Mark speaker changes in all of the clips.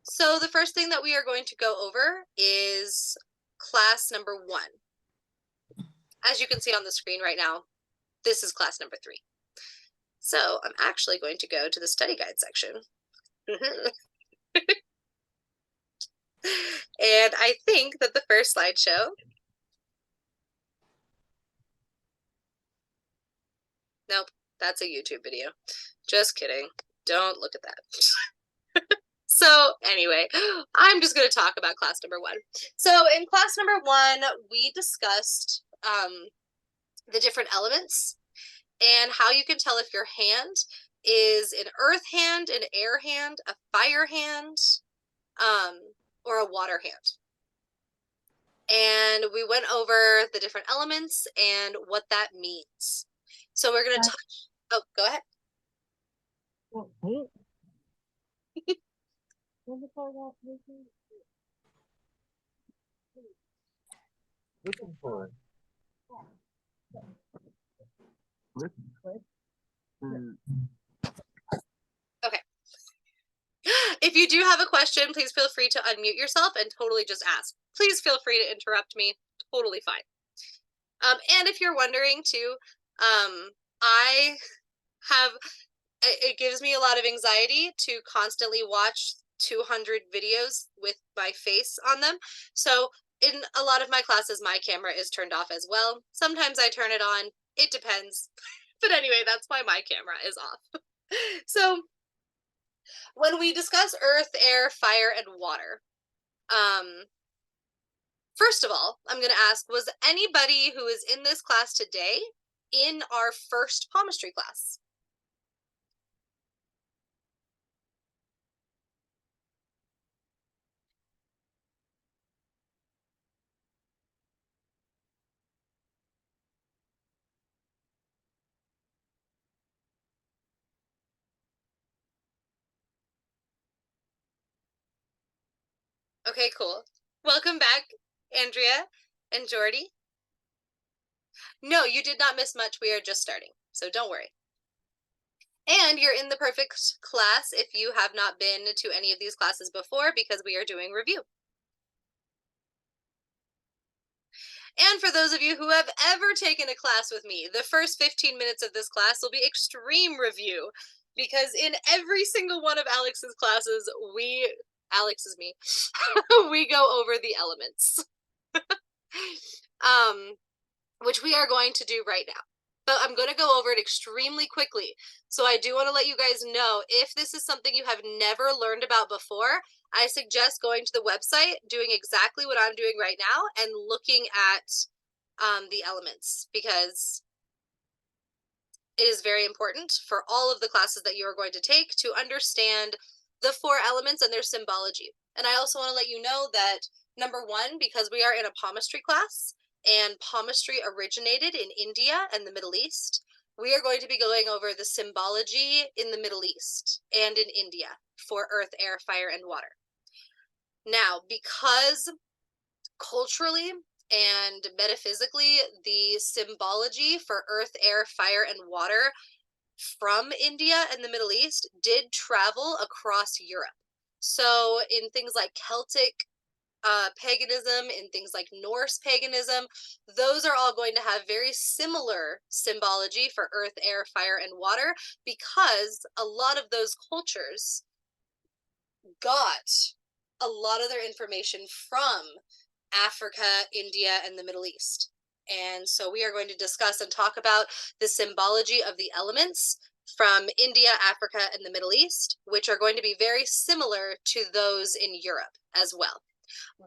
Speaker 1: So the first thing that we are going to go over is class number 1. As you can see on the screen right now, this is class number 3. So I'm actually going to go to the study guide section. And I think that the first slideshow, nope, that's a YouTube video. Just kidding. Don't look at that. So anyway, I'm just going to talk about class number 1. So in class number 1, we discussed the different elements and how you can tell if your hand is an earth hand, an air hand, a fire hand, or a water hand. And we went over the different elements and what that means. So we're going to touch, oh, go ahead.
Speaker 2: Looking for it.
Speaker 1: Okay. If you do have a question, please feel free to unmute yourself and totally just ask. Please feel free to interrupt me. Totally fine. And if you're wondering too, I have, it gives me a lot of anxiety to constantly watch 200 videos with my face on them. So in a lot of my classes, my camera is turned off as well. Sometimes I turn it on. It depends. But anyway, that's why my camera is off. So when we discuss earth, air, fire, and water, first of all, I'm going to ask, was anybody who is in this class today in our first palmistry class? Okay, cool. Welcome back, Andrea and Jordy. No, you did not miss much. We are just starting, so don't worry. And you're in the perfect class if you have not been to any of these classes before, because we are doing review. And for those of you who have ever taken a class with me, the first 15 minutes of this class will be extreme review, because in every single one of Alex's classes, Alex is me, we go over the elements. Which we are going to do right now. But I'm going to go over it extremely quickly. So I do want to let you guys know, if this is something you have never learned about before, I suggest going to the website, doing exactly what I'm doing right now, and looking at the elements, because it is very important for all of the classes that you are going to take to understand the 4 elements and their symbology. And I also want to let you know that, number 1, because we are in a palmistry class, and palmistry originated in India and the Middle East, we are going to be going over the symbology in the Middle East and in India for earth, air, fire, and water. Now, because culturally and metaphysically, the symbology for earth, air, fire, and water from India and the Middle East did travel across Europe. So in things like Celtic paganism, in things like Norse paganism, those are all going to have very similar symbology for earth, air, fire, and water, because a lot of those cultures got a lot of their information from Africa, India, and the Middle East. And so we are going to discuss and talk about the symbology of the elements from India, Africa, and the Middle East, which are going to be very similar to those in Europe as well.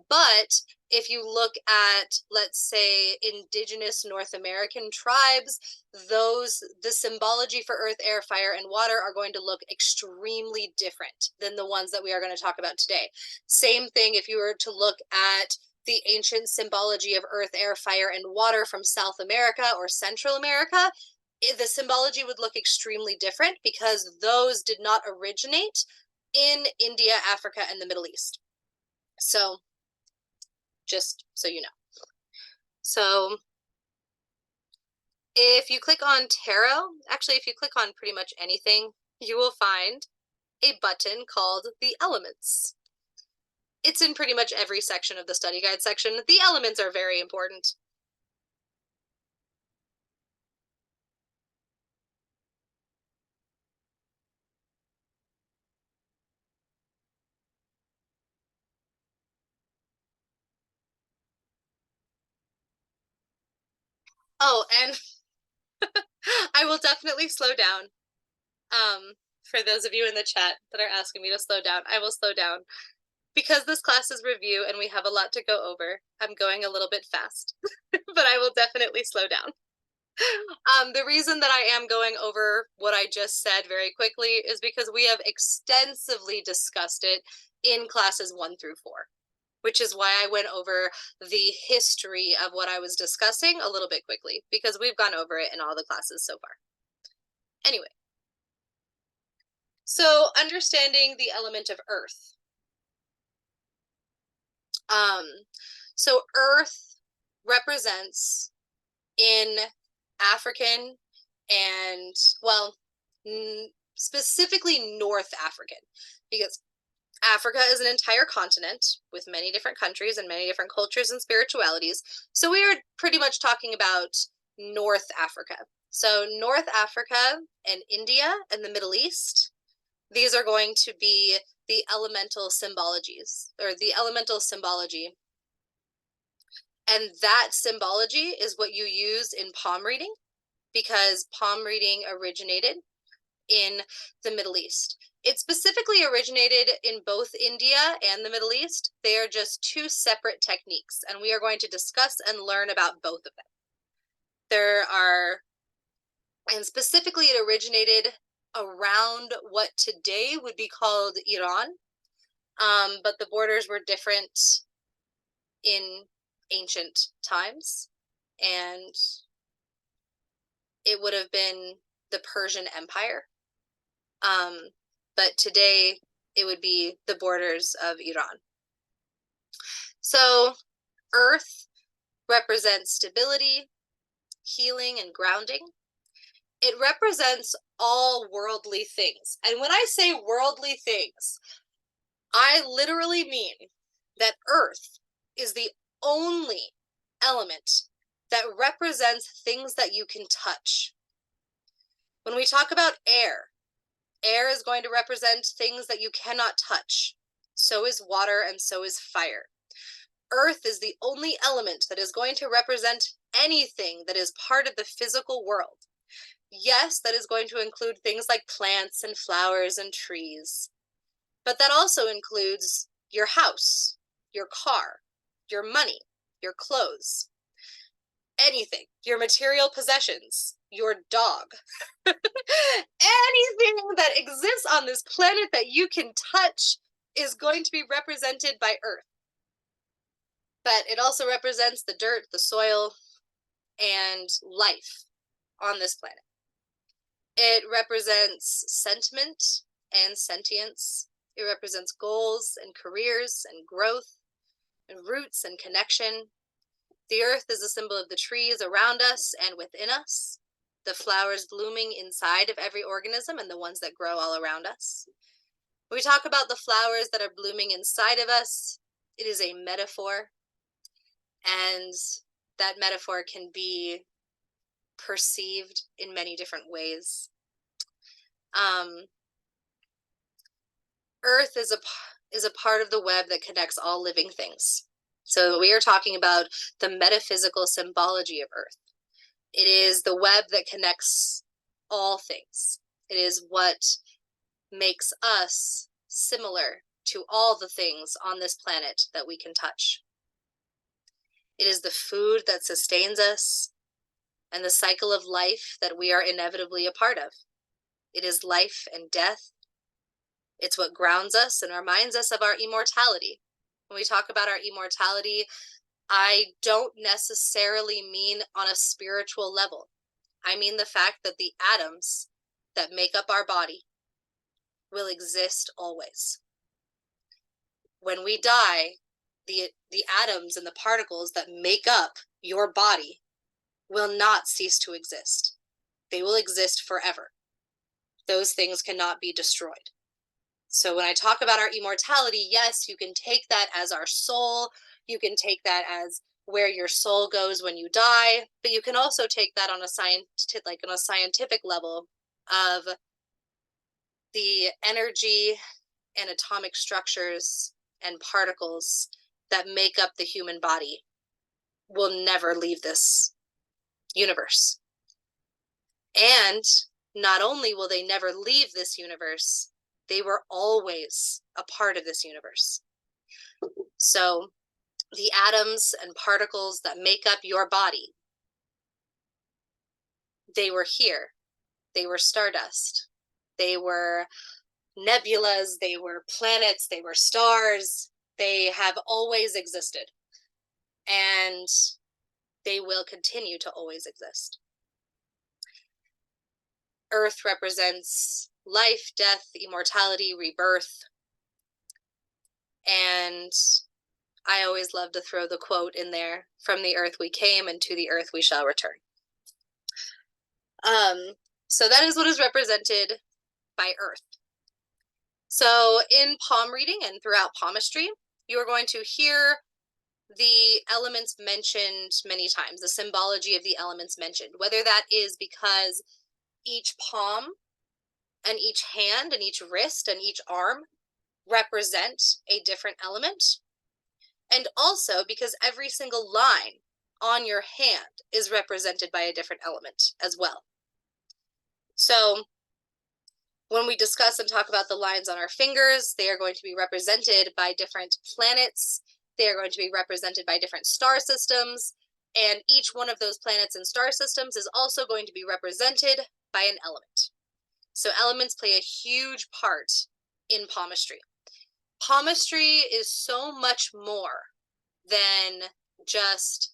Speaker 1: But if you look at, let's say, indigenous North American tribes, the symbology for earth, air, fire, and water are going to look extremely different than the ones that we are going to talk about today. Same thing if you were to look at the ancient symbology of earth, air, fire, and water from South America or Central America, the symbology would look extremely different, because those did not originate in India, Africa, and the Middle East. So just so you know. So if you click on tarot, actually if you click on pretty much anything, you will find a button called the elements. It's in pretty much every section of the study guide section. The elements are very important. Oh, and I will definitely slow down. For those of you in the chat that are asking me to slow down, I will slow down. Because this class is review and we have a lot to go over, I'm going a little bit fast, but I will definitely slow down. The reason that I am going over what I just said very quickly is because we have extensively discussed it in classes 1 through 4, which is why I went over the history of what I was discussing a little bit quickly, because we've gone over it in all the classes so far. Anyway, so understanding the element of earth. So earth represents in African and, well, specifically North African, because Africa is an entire continent with many different countries and many different cultures and spiritualities. So we are pretty much talking about North Africa. So North Africa and India and the Middle East, these are going to be the elemental symbologies, or the elemental symbology. And that symbology is what you use in palm reading, because palm reading originated in the Middle East. It specifically originated in both India and the Middle East. They are just two separate techniques, and we are going to discuss and learn about both of them. And specifically it originated around what today would be called Iran, but the borders were different in ancient times, and it would have been the Persian Empire. But today it would be the borders of Iran. So earth represents stability, healing, and grounding. It represents all worldly things. And when I say worldly things, I literally mean that earth is the only element that represents things that you can touch. When we talk about air, air is going to represent things that you cannot touch. So is water, and so is fire. Earth is the only element that is going to represent anything that is part of the physical world. Yes, that is going to include things like plants and flowers and trees, but that also includes your house, your car, your money, your clothes, anything, your material possessions, your dog, anything that exists on this planet that you can touch is going to be represented by earth. But it also represents the dirt, the soil, and life on this planet. It represents sentiment and sentience. It represents goals and careers and growth and roots and connection. The earth is a symbol of the trees around us and within us, the flowers blooming inside of every organism and the ones that grow all around us. When we talk about the flowers that are blooming inside of us, it is a metaphor, and that metaphor can be perceived in many different ways. Earth is a part of the web that connects all living things. So we are talking about the metaphysical symbology of earth. It is the web that connects all things. It is what makes us similar to all the things on this planet that we can touch. It is the food that sustains us and the cycle of life that we are inevitably a part of. It is life and death. It's what grounds us and reminds us of our immortality. When we talk about our immortality, I don't necessarily mean on a spiritual level. I mean the fact that the atoms that make up our body will exist always. When we die, the atoms and the particles that make up your body will not cease to exist. They will exist forever. Those things cannot be destroyed. So when I talk about our immortality, yes, you can take that as our soul. You can take that as where your soul goes when you die, but you can also take that on a scientific level of the energy and atomic structures and particles that make up the human body will never leave this universe. And not only will they never leave this universe, they were always a part of this universe. So the atoms and particles that make up your body, they were here. They were stardust. They were nebulas. They were planets. They were stars. They have always existed. And they will continue to always exist. Earth represents life, death, immortality, rebirth. And I always love to throw the quote in there, from the earth we came and to the earth we shall return. So that is what is represented by earth. So in palm reading and throughout palmistry, you are going to hear the elements mentioned many times, the symbology of the elements mentioned, whether that is because each palm and each hand and each wrist and each arm represent a different element, and also because every single line on your hand is represented by a different element as well. So when we discuss and talk about the lines on our fingers, they are going to be represented by different planets. They are going to be represented by different star systems. And each one of those planets and star systems is also going to be represented by an element. So elements play a huge part in palmistry. Palmistry is so much more than just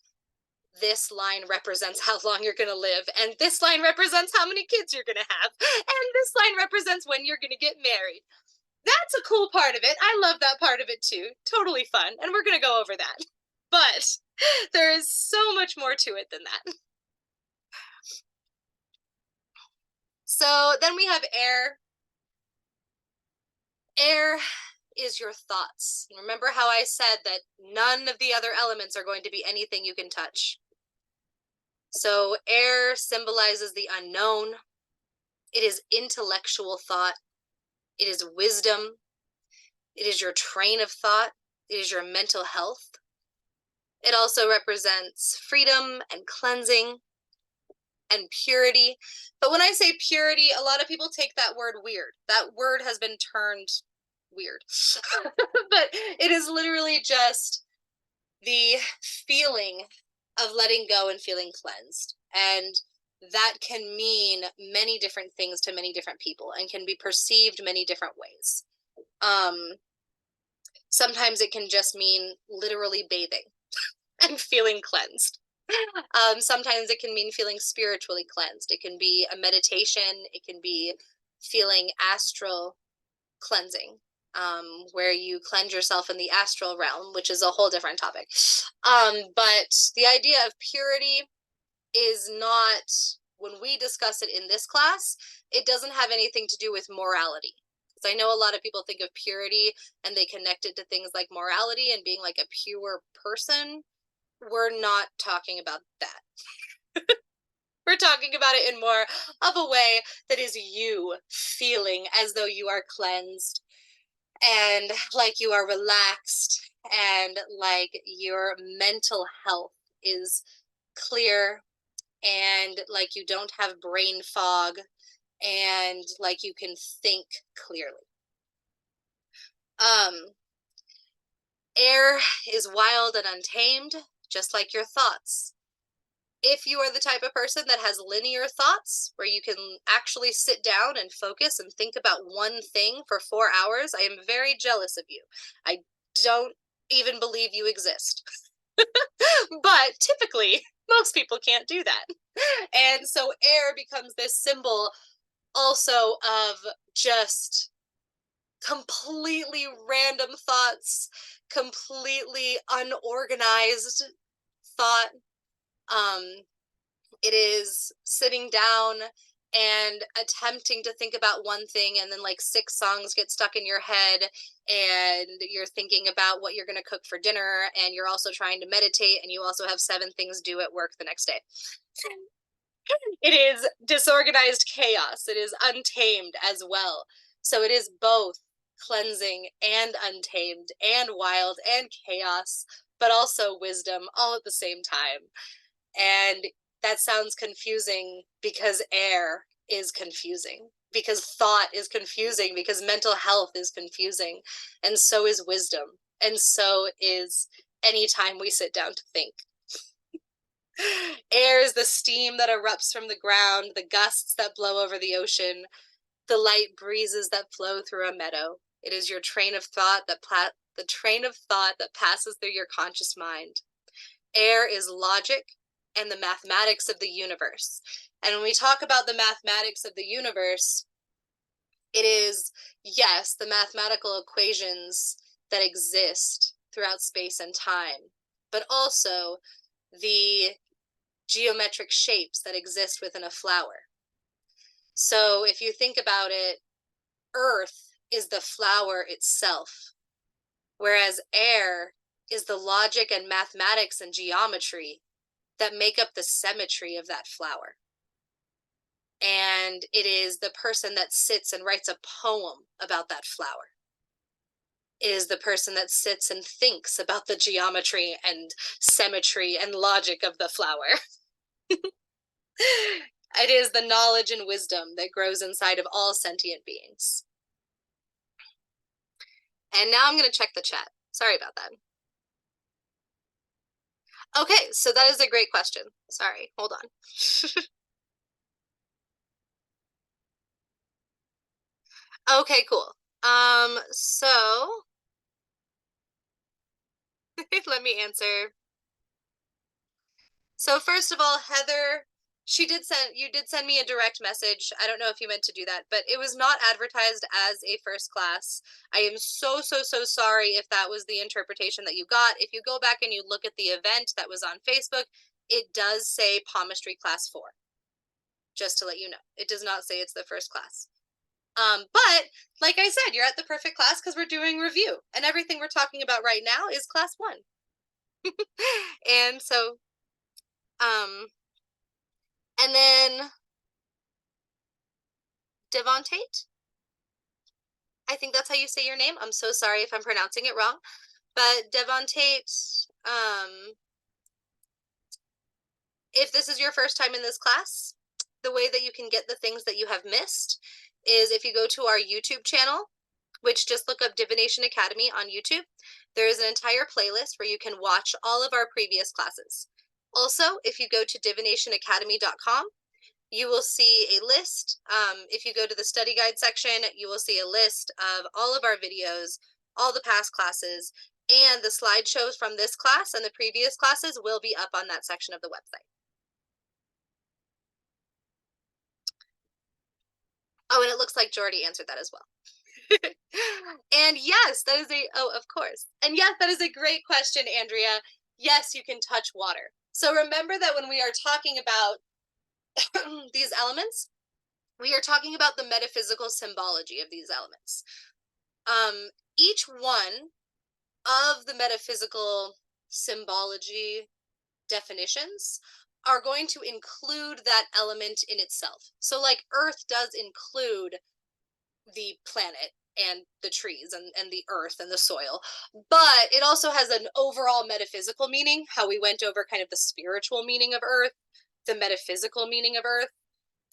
Speaker 1: this line represents how long you're going to live, and this line represents how many kids you're going to have, and this line represents when you're going to get married. That's a cool part of it. I love that part of it too. Totally fun, and we're going to go over that. But there is so much more to it than that. So then we have air. Air is your thoughts. Remember how I said that none of the other elements are going to be anything you can touch. So air symbolizes the unknown. It is intellectual thought. It is wisdom. It is your train of thought. It is your mental health. It also represents freedom and cleansing and purity. But when I say purity, a lot of people take that word weird. That word has been turned weird. But it is literally just the feeling of letting go and feeling cleansed. And that can mean many different things to many different people and can be perceived many different ways. Sometimes it can just mean literally bathing and feeling cleansed. Sometimes it can mean feeling spiritually cleansed. It can be a meditation. It can be feeling astral cleansing, where you cleanse yourself in the astral realm, which is a whole different topic. But the idea of purity is not, when we discuss it in this class, it doesn't have anything to do with morality. Because I know a lot of people think of purity and they connect it to things like morality and being like a pure person. We're not talking about that. We're talking about it in more of a way that is you feeling as though you are cleansed and like you are relaxed and like your mental health is clear and like you don't have brain fog and like you can think clearly. Air is wild and untamed, just like your thoughts. If you are the type of person that has linear thoughts, where you can actually sit down and focus and think about one thing for 4 hours, I am very jealous of you. I don't even believe you exist. But typically, most people can't do that. And so air becomes this symbol also of just completely random thoughts, completely unorganized thought. It is sitting down and attempting to think about one thing, and then like 6 songs get stuck in your head, and you're thinking about what you're going to cook for dinner, and you're also trying to meditate, and you also have 7 things due at work the next day. It is disorganized chaos. It is untamed as well. So it is both cleansing and untamed and wild and chaos, but also wisdom all at the same time. And that sounds confusing because air is confusing, because thought is confusing, because mental health is confusing, and so is wisdom, and so is any time we sit down to think. Air is the steam that erupts from the ground, the gusts that blow over the ocean, the light breezes that flow through a meadow. It is your train of thought that the train of thought that passes through your conscious mind. Air is logic and the mathematics of the universe. And when we talk about the mathematics of the universe, it is, yes, the mathematical equations that exist throughout space and time, but also the geometric shapes that exist within a flower. So if you think about it, Earth is the flower itself, whereas air is the logic and mathematics and geometry that make up the symmetry of that flower. And it is the person that sits and writes a poem about that flower. It is the person that sits and thinks about the geometry and symmetry and logic of the flower. It is the knowledge and wisdom that grows inside of all sentient beings. And now I'm going to check the chat. Sorry about that. Okay, so that is a great question. Sorry, hold on. Okay, cool. So let me answer. So first of all, Heather, you did send me a direct message. I don't know if you meant to do that, but it was not advertised as a first class. I am so sorry if that was the interpretation that you got. If you go back and you look at the event that was on Facebook, it does say Palmistry Class 4. Just to let you know, it does not say it's the first class. But like I said, you're at the perfect class because we're doing review, and everything we're talking about right now is class 1. And so, and then Devontate, I think that's how you say your name. I'm so sorry if I'm pronouncing it wrong, but Devontate, if this is your first time in this class, the way that you can get the things that you have missed is if you go to our YouTube channel, which just look up DiviNation Academy on YouTube. There is an entire playlist where you can watch all of our previous classes. Also, if you go to divinationacademy.com, you will see a list. If you go to the study guide section, you will see a list of all of our videos, all the past classes, and the slideshows from this class and the previous classes will be up on that section of the website. Oh, and it looks like Jordy answered that as well. And yes, that is of course. And yes, that is a great question, Andrea. Yes, you can touch water. So remember that when we are talking about these elements, we are talking about the metaphysical symbology of these elements. Each one of the metaphysical symbology definitions are going to include that element in itself. So like Earth does include the planet and the trees and the earth and the soil, but it also has an overall metaphysical meaning, how we went over kind of the spiritual meaning of Earth, the metaphysical meaning of Earth.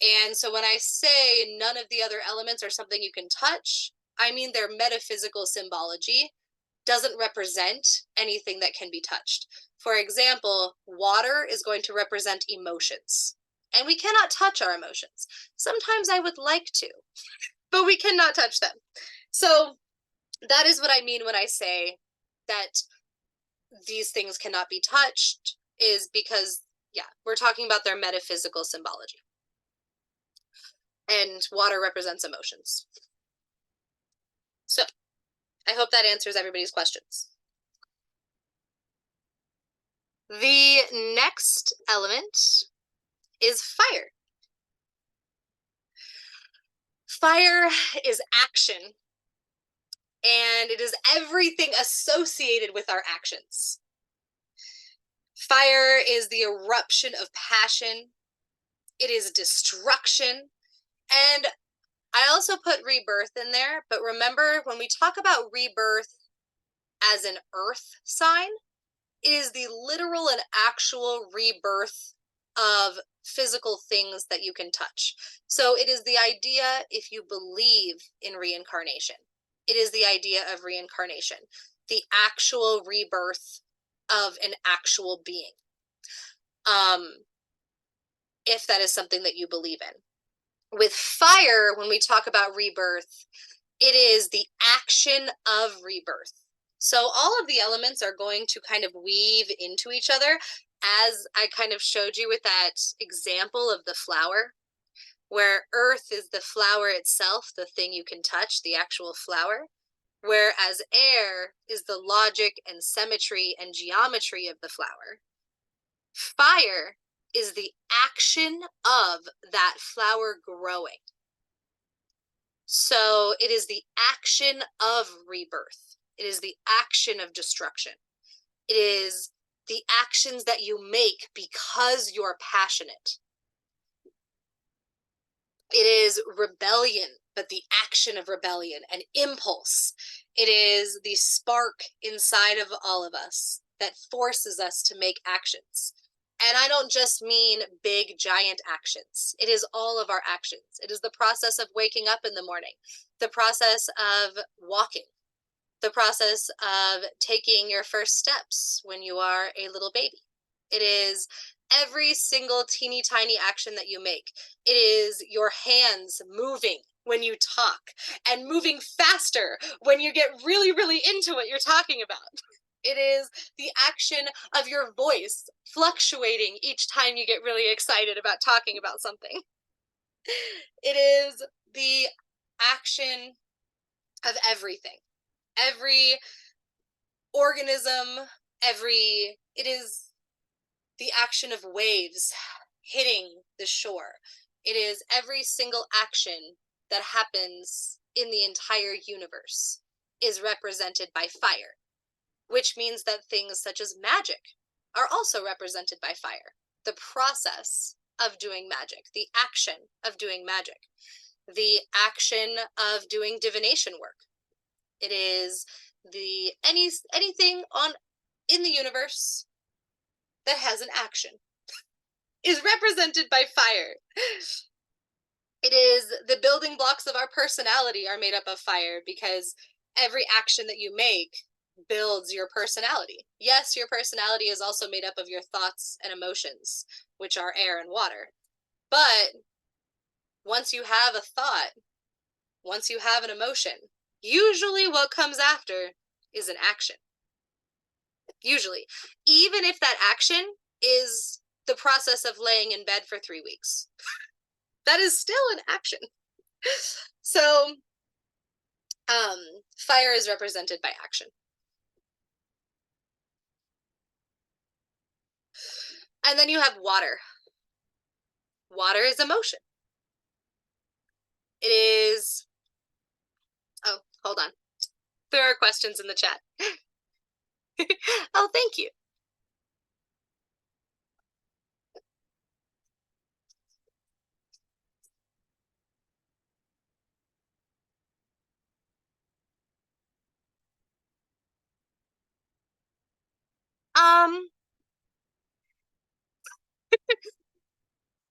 Speaker 1: And so when I say none of the other elements are something you can touch, I mean their metaphysical symbology doesn't represent anything that can be touched. For example, water is going to represent emotions, and we cannot touch our emotions. Sometimes I would like to, but we cannot touch them. So that is what I mean when I say that these things cannot be touched, is because, yeah, we're talking about their metaphysical symbology. And water represents emotions. So I hope that answers everybody's questions. The next element is fire. Fire is action, and it is everything associated with our actions. Fire is the eruption of passion. It is destruction. And I also put rebirth in there, but remember when we talk about rebirth as an earth sign, it is the literal and actual rebirth of physical things that you can touch. So it is the idea, if you believe in reincarnation, it is the idea of reincarnation, the actual rebirth of an actual being. If that is something that you believe in. With fire, when we talk about rebirth, it is the action of rebirth. So all of the elements are going to kind of weave into each other, as I kind of showed you with that example of the flower, where earth is the flower itself, the thing you can touch, the actual flower, whereas air is the logic and symmetry and geometry of the flower. Fire is the action of that flower growing. So it is the action of rebirth. It is the action of destruction. It is the actions that you make because you're passionate. It is rebellion, but the action of rebellion, an impulse. It is the spark inside of all of us that forces us to make actions. And I don't just mean big, giant actions. It is all of our actions. It is the process of waking up in the morning, the process of walking, the process of taking your first steps when you are a little baby. It is every single teeny tiny action that you make. It is your hands moving when you talk and moving faster when you get really, really into what you're talking about. It is the action of your voice fluctuating each time you get really excited about talking about something. It is the action of everything. Every organism, it is the action of waves hitting the shore. It is every single action that happens in the entire universe is represented by fire, which means that things such as magic are also represented by fire. The process of doing magic, the action of doing magic, the action of doing divination work. It is the anything in the universe that has an action is represented by fire. It is the building blocks of our personality are made up of fire, because every action that you make builds your personality. Yes, your personality is also made up of your thoughts and emotions, which are air and water. But once you have a thought, once you have an emotion, usually what comes after is an action. Usually, even if that action is the process of laying in bed for 3 weeks, that is still an action. So, fire is represented by action. And then you have water. Water is emotion. It is, oh, hold on. There are questions in the chat. Oh, thank you.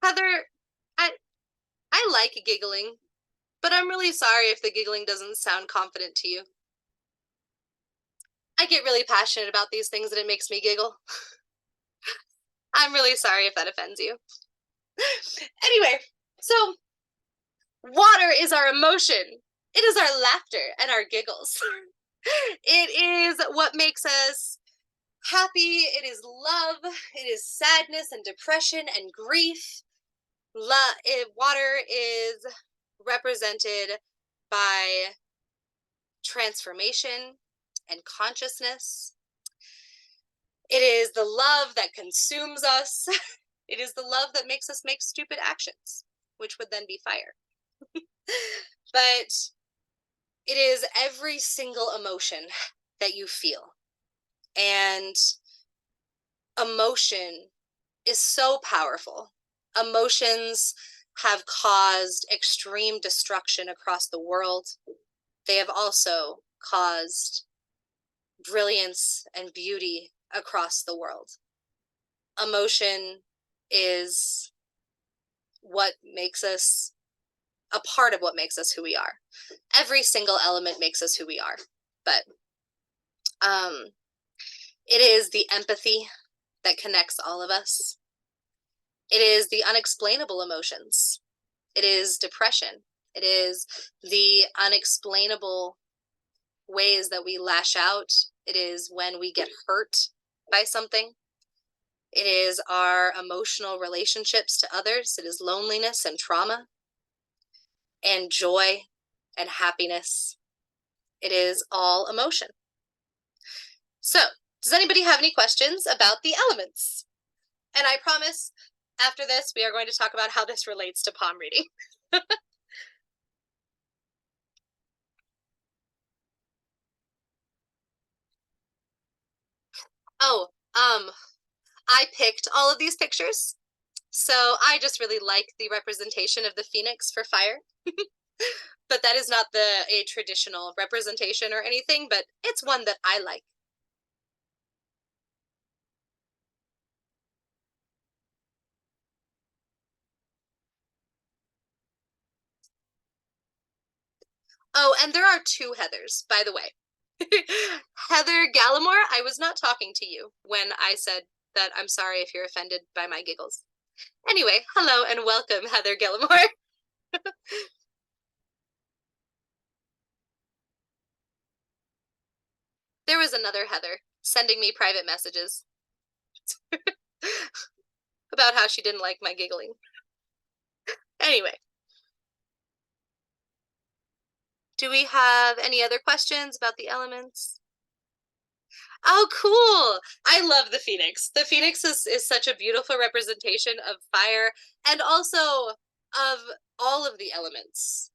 Speaker 1: Heather, I like giggling, but I'm really sorry if the giggling doesn't sound confident to you. I get really passionate about these things and it makes me giggle. I'm really sorry if that offends you. Anyway, so water is our emotion. It is our laughter and our giggles. It is what makes us happy. It is love. It is sadness and depression and grief. Water is represented by transformation and consciousness. It is the love that consumes us. It is the love that makes us make stupid actions, which would then be fire. But it is every single emotion that you feel. And emotion is so powerful. Emotions have caused extreme destruction across the world. They have also caused brilliance and beauty across the world. Emotion is what makes us a part of what makes us who we are. Every single element makes us who we are. But it is the empathy that connects all of us. It is the unexplainable emotions. It is depression. It is the unexplainable ways that we lash out. It is when we get hurt by something. It is our emotional relationships to others. It is loneliness and trauma and joy and happiness. It is all emotion. So, does anybody have any questions about the elements? And I promise after this, we are going to talk about how this relates to palm reading. Oh, I picked all of these pictures. So I just really like the representation of the phoenix for fire. But that is not a traditional representation or anything, but it's one that I like. Oh, and there are two Heathers, by the way. Heather Gallimore, I was not talking to you when I said that I'm sorry if you're offended by my giggles. Anyway, hello and welcome, Heather Gallimore. There was another Heather sending me private messages about how she didn't like my giggling. Anyway, do we have any other questions about the elements? Oh, cool. I love the phoenix. The phoenix is such a beautiful representation of fire and also of all of the elements.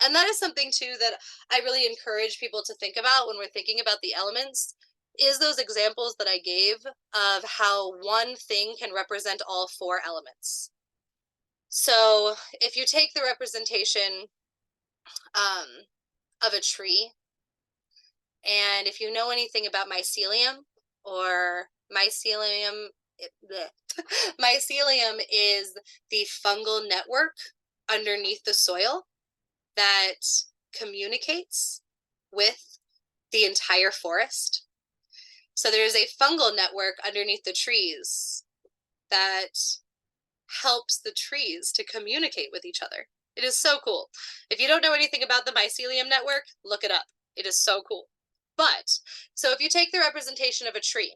Speaker 1: And that is something too that I really encourage people to think about when we're thinking about the elements, is those examples that I gave of how one thing can represent all four elements. So if you take the representation of a tree, and if you know anything about mycelium, or mycelium, mycelium is the fungal network underneath the soil that communicates with the entire forest. So there's a fungal network underneath the trees that helps the trees to communicate with each other. It is so cool. If you don't know anything about the mycelium network, look it up. It is so cool. But, so if you take the representation of a tree,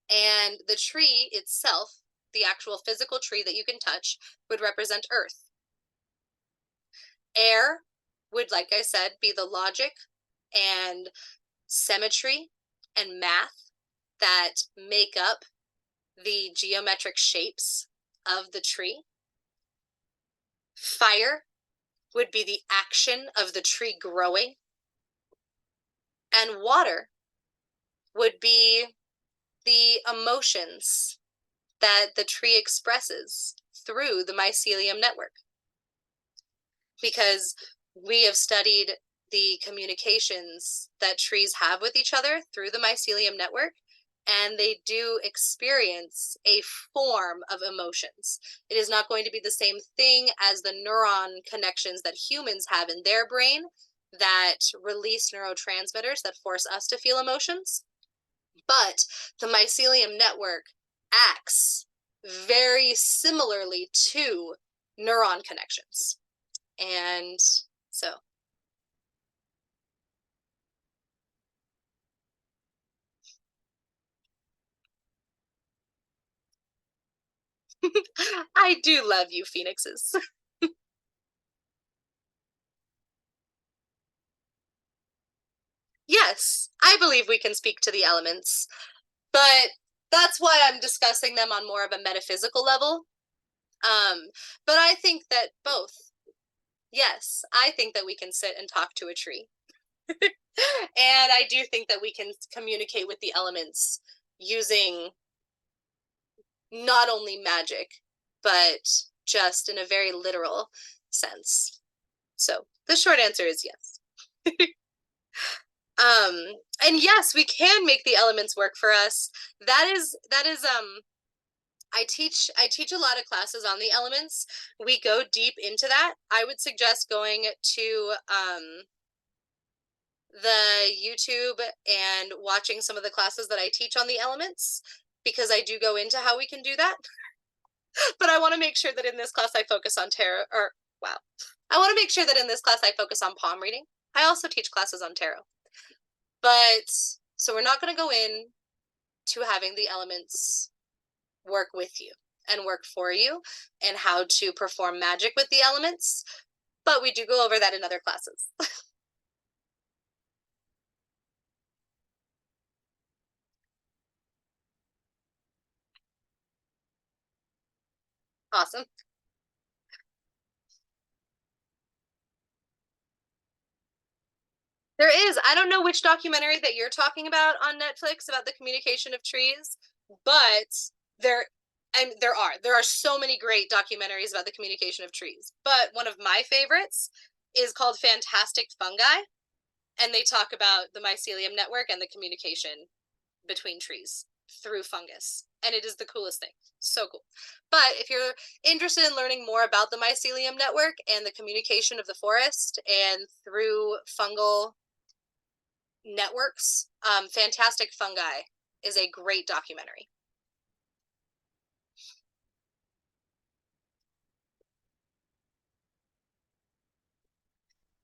Speaker 1: and the tree itself, the actual physical tree that you can touch, would represent earth. Air would, like I said, be the logic and symmetry and math that make up the geometric shapes of the tree. Fire would be the action of the tree growing. And water would be the emotions that the tree expresses through the mycelium network. Because we have studied the communications that trees have with each other through the mycelium network, and they do experience a form of emotions. It is not going to be the same thing as the neuron connections that humans have in their brain that release neurotransmitters that force us to feel emotions. But the mycelium network acts very similarly to neuron connections. And so I do love you, phoenixes. Yes, I believe we can speak to the elements, but that's why I'm discussing them on more of a metaphysical level. But I think that both, Yes, I think that we can sit and talk to a tree. And I do think that we can communicate with the elements using not only magic, but just in a very literal sense. So the short answer is yes. um and yes, we can make the elements work for us. That is I teach a lot of classes on the elements. We go deep into that. I would suggest going to the YouTube and watching some of the classes that I teach on the elements, because I do go into how we can do that. But I want to make sure that in this class I focus on tarot, or wow. I want to make sure that in this class I focus on palm reading. I also teach classes on tarot. But so we're not going to go in to having the elements work with you and work for you and how to perform magic with the elements, but we do go over that in other classes. Awesome. There is. I don't know which documentary that you're talking about on Netflix about the communication of trees, but there and there are so many great documentaries about the communication of trees. But one of my favorites is called Fantastic Fungi, and they talk about the mycelium network and the communication between trees through fungus. And it is the coolest thing. So cool. But if you're interested in learning more about the mycelium network and the communication of the forest and through fungal networks, Fantastic Fungi is a great documentary.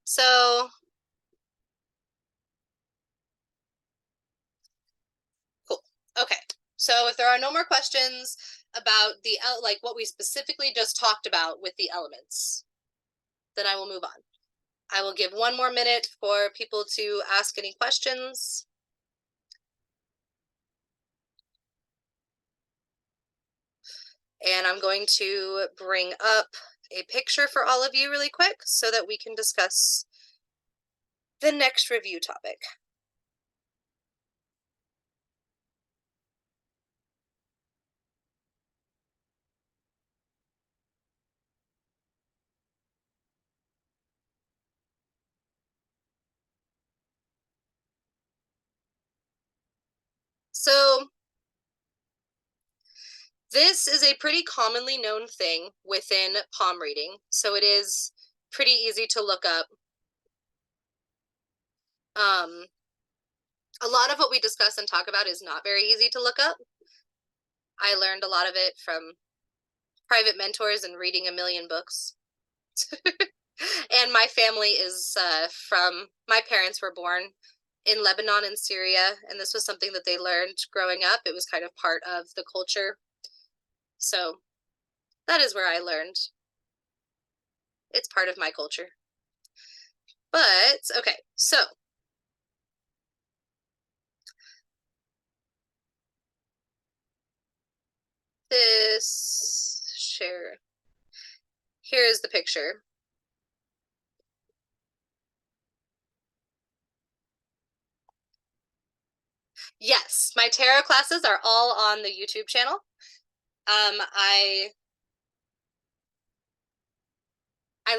Speaker 1: So cool. Okay. So if there are no more questions about the like what we specifically just talked about with the elements, then I will move on. I will give 1 more minute for people to ask any questions. And I'm going to bring up a picture for all of you really quick so that we can discuss the next review topic. So this is a pretty commonly known thing within palm reading, so it is pretty easy to look up. A lot of what we discuss and talk about is not very easy to look up. I learned a lot of it from private mentors and reading a million books. And my family is my parents were born in Lebanon and Syria, and this was something that they learned growing up. It was kind of part of the culture. So that is where I learned. It's part of my culture. But, okay, so this share. Here is the picture. Yes, my tarot classes are all on the YouTube channel. I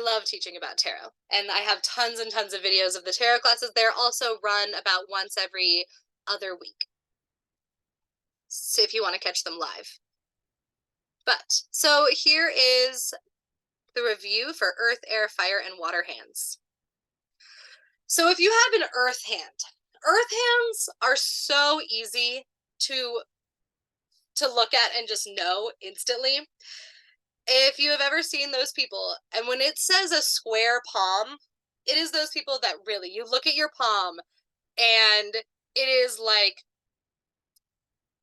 Speaker 1: love teaching about tarot, and I have tons and tons of videos of the tarot classes. They're also run about once every other week, so if you want to catch them live. But so here is the review for Earth, Air, Fire, and Water hands. So if you have an Earth hands are so easy to look at and just know instantly. If you have ever seen those people, and when it says a square palm, it is those people that really, you look at your palm and it is like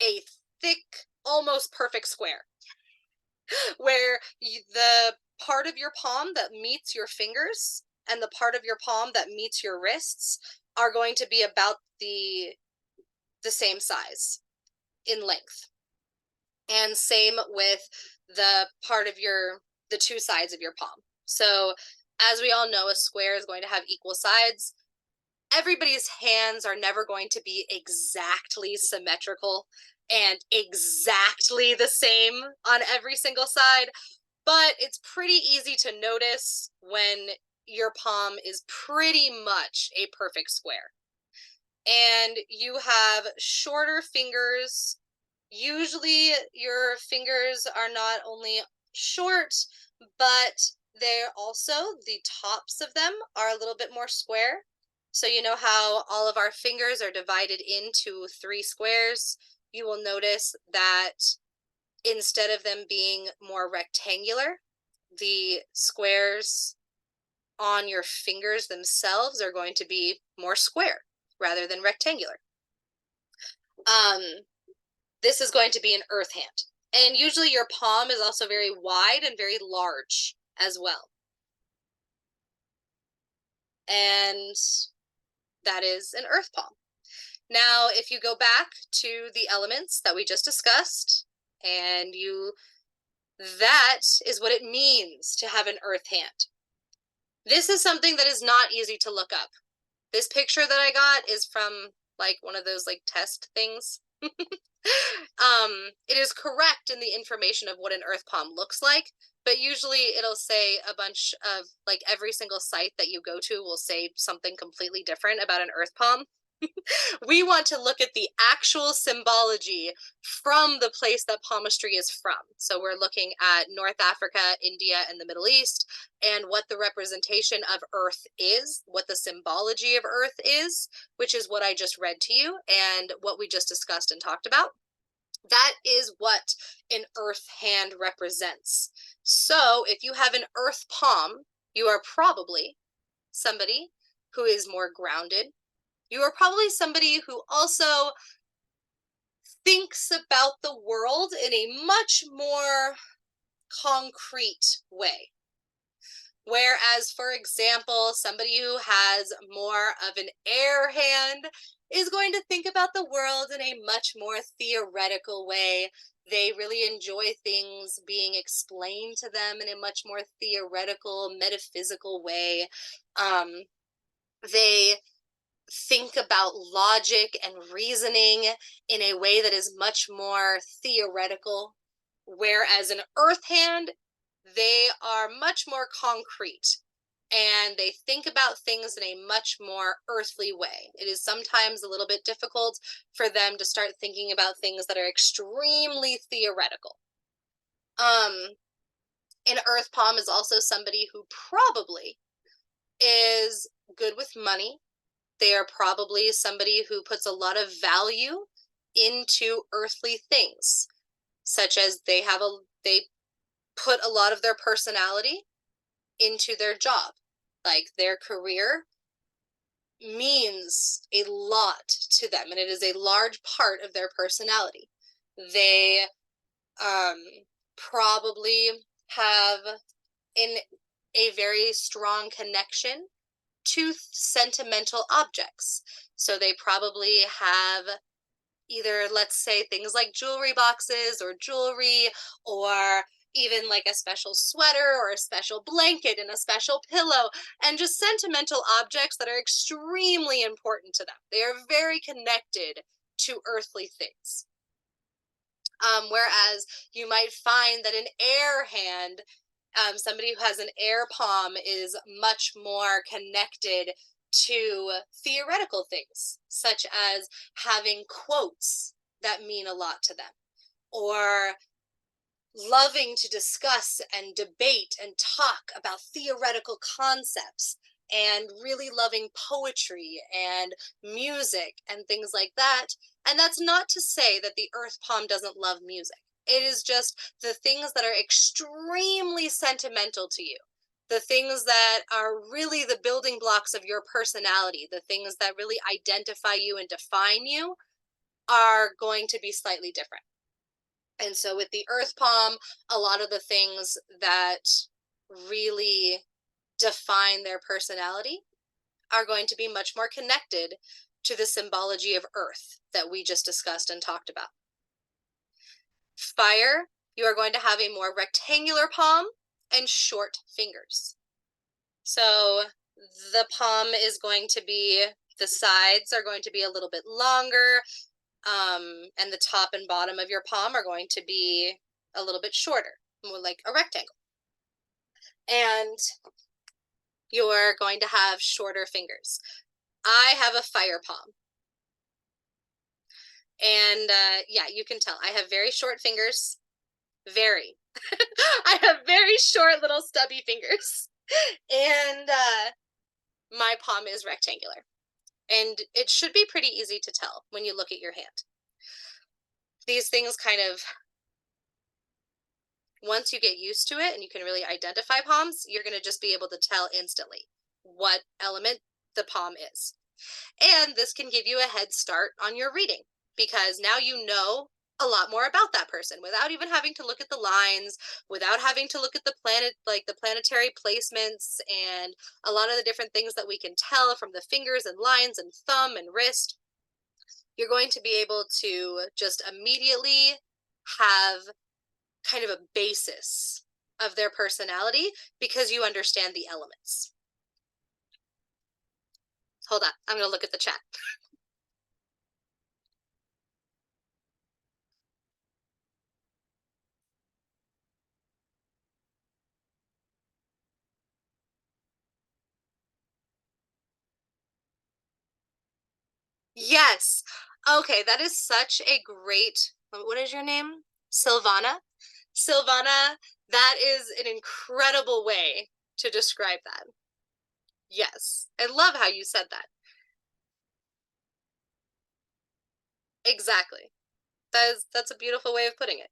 Speaker 1: a thick, almost perfect square where the part of your palm that meets your fingers and the part of your palm that meets your wrists are going to be about the same size in length. And same with the part of the two sides of your palm. So As we all know, a square is going to have equal sides. Everybody's hands are never going to be exactly symmetrical and exactly the same on every single side, but it's pretty easy to notice when your palm is pretty much a perfect square. And you have shorter fingers. Usually your fingers are not only short, but they're also, the tops of them are a little bit more square. So you know how all of our fingers are divided into 3 squares? You will notice that instead of them being more rectangular, the squares on your fingers themselves are going to be more square rather than rectangular. Um, this is going to be an earth hand. And usually your palm is also very wide and very large as well. And that is an earth palm. Now, if you go back to the elements that we just discussed, and that is what it means to have an earth hand. This is something that is not easy to look up. This picture that I got is from like one of those like test things. It is correct in the information of what an earth palm looks like, but usually it'll say a bunch of, like, every single site that you go to will say something completely different about an earth palm. We want to look at the actual symbology from the place that palmistry is from. So we're looking at North Africa, India, and the Middle East, and what the representation of Earth is, what the symbology of Earth is, which is what I just read to you and what we just discussed and talked about. That is what an earth hand represents. So if you have an earth palm, you are probably somebody who is more grounded. You are probably somebody who also thinks about the world in a much more concrete way. Whereas, for example, somebody who has more of an air hand is going to think about the world in a much more theoretical way. They really enjoy things being explained to them in a much more theoretical, metaphysical way. They think about logic and reasoning in a way that is much more theoretical. Whereas an earth hand, they are much more concrete and they think about things in a much more earthly way. It is sometimes a little bit difficult for them to start thinking about things that are extremely theoretical. An earth palm is also somebody who probably is good with money. They are probably somebody who puts a lot of value into earthly things, such as they put a lot of their personality into their job. Like, their career means a lot to them, and it is a large part of their personality. They probably have a very strong connection to sentimental objects. So they probably have either, let's say, things like jewelry boxes or jewelry, or even like a special sweater or a special blanket and a special pillow, and just sentimental objects that are extremely important to them. They are very connected to earthly things. Whereas you might find that an air hand, somebody who has an air palm, is much more connected to theoretical things, such as having quotes that mean a lot to them, or loving to discuss and debate and talk about theoretical concepts, and really loving poetry and music and things like that. And that's not to say that the earth palm doesn't love music. It is just the things that are extremely sentimental to you, the things that are really the building blocks of your personality, the things that really identify you and define you, are going to be slightly different. And so with the earth palm, a lot of the things that really define their personality are going to be much more connected to the symbology of earth that we just discussed and talked about. Fire, you are going to have a more rectangular palm and short fingers. So the palm is going to be, the sides are going to be a little bit longer, and the top and bottom of your palm are going to be a little bit shorter, more like a rectangle. And you're going to have shorter fingers. I have a fire palm. And yeah, you can tell. I have very short fingers. Very. I have very short little stubby fingers. And my palm is rectangular. And it should be pretty easy to tell when you look at your hand. These things kind of, once you get used to it and you can really identify palms, you're going to just be able to tell instantly what element the palm is. And this can give you a head start on your reading because now you know a lot more about that person without even having to look at the lines, without having to look at the planet, like the planetary placements and a lot of the different things that we can tell from the fingers and lines and thumb and wrist. You're going to be able to just immediately have kind of a basis of their personality because you understand the elements. Hold on, I'm going to look at the chat. Yes. Okay, that is such a great, what is your name? Silvana? Silvana, that is an incredible way to describe that. Yes. I love how you said that. Exactly. That's a beautiful way of putting it.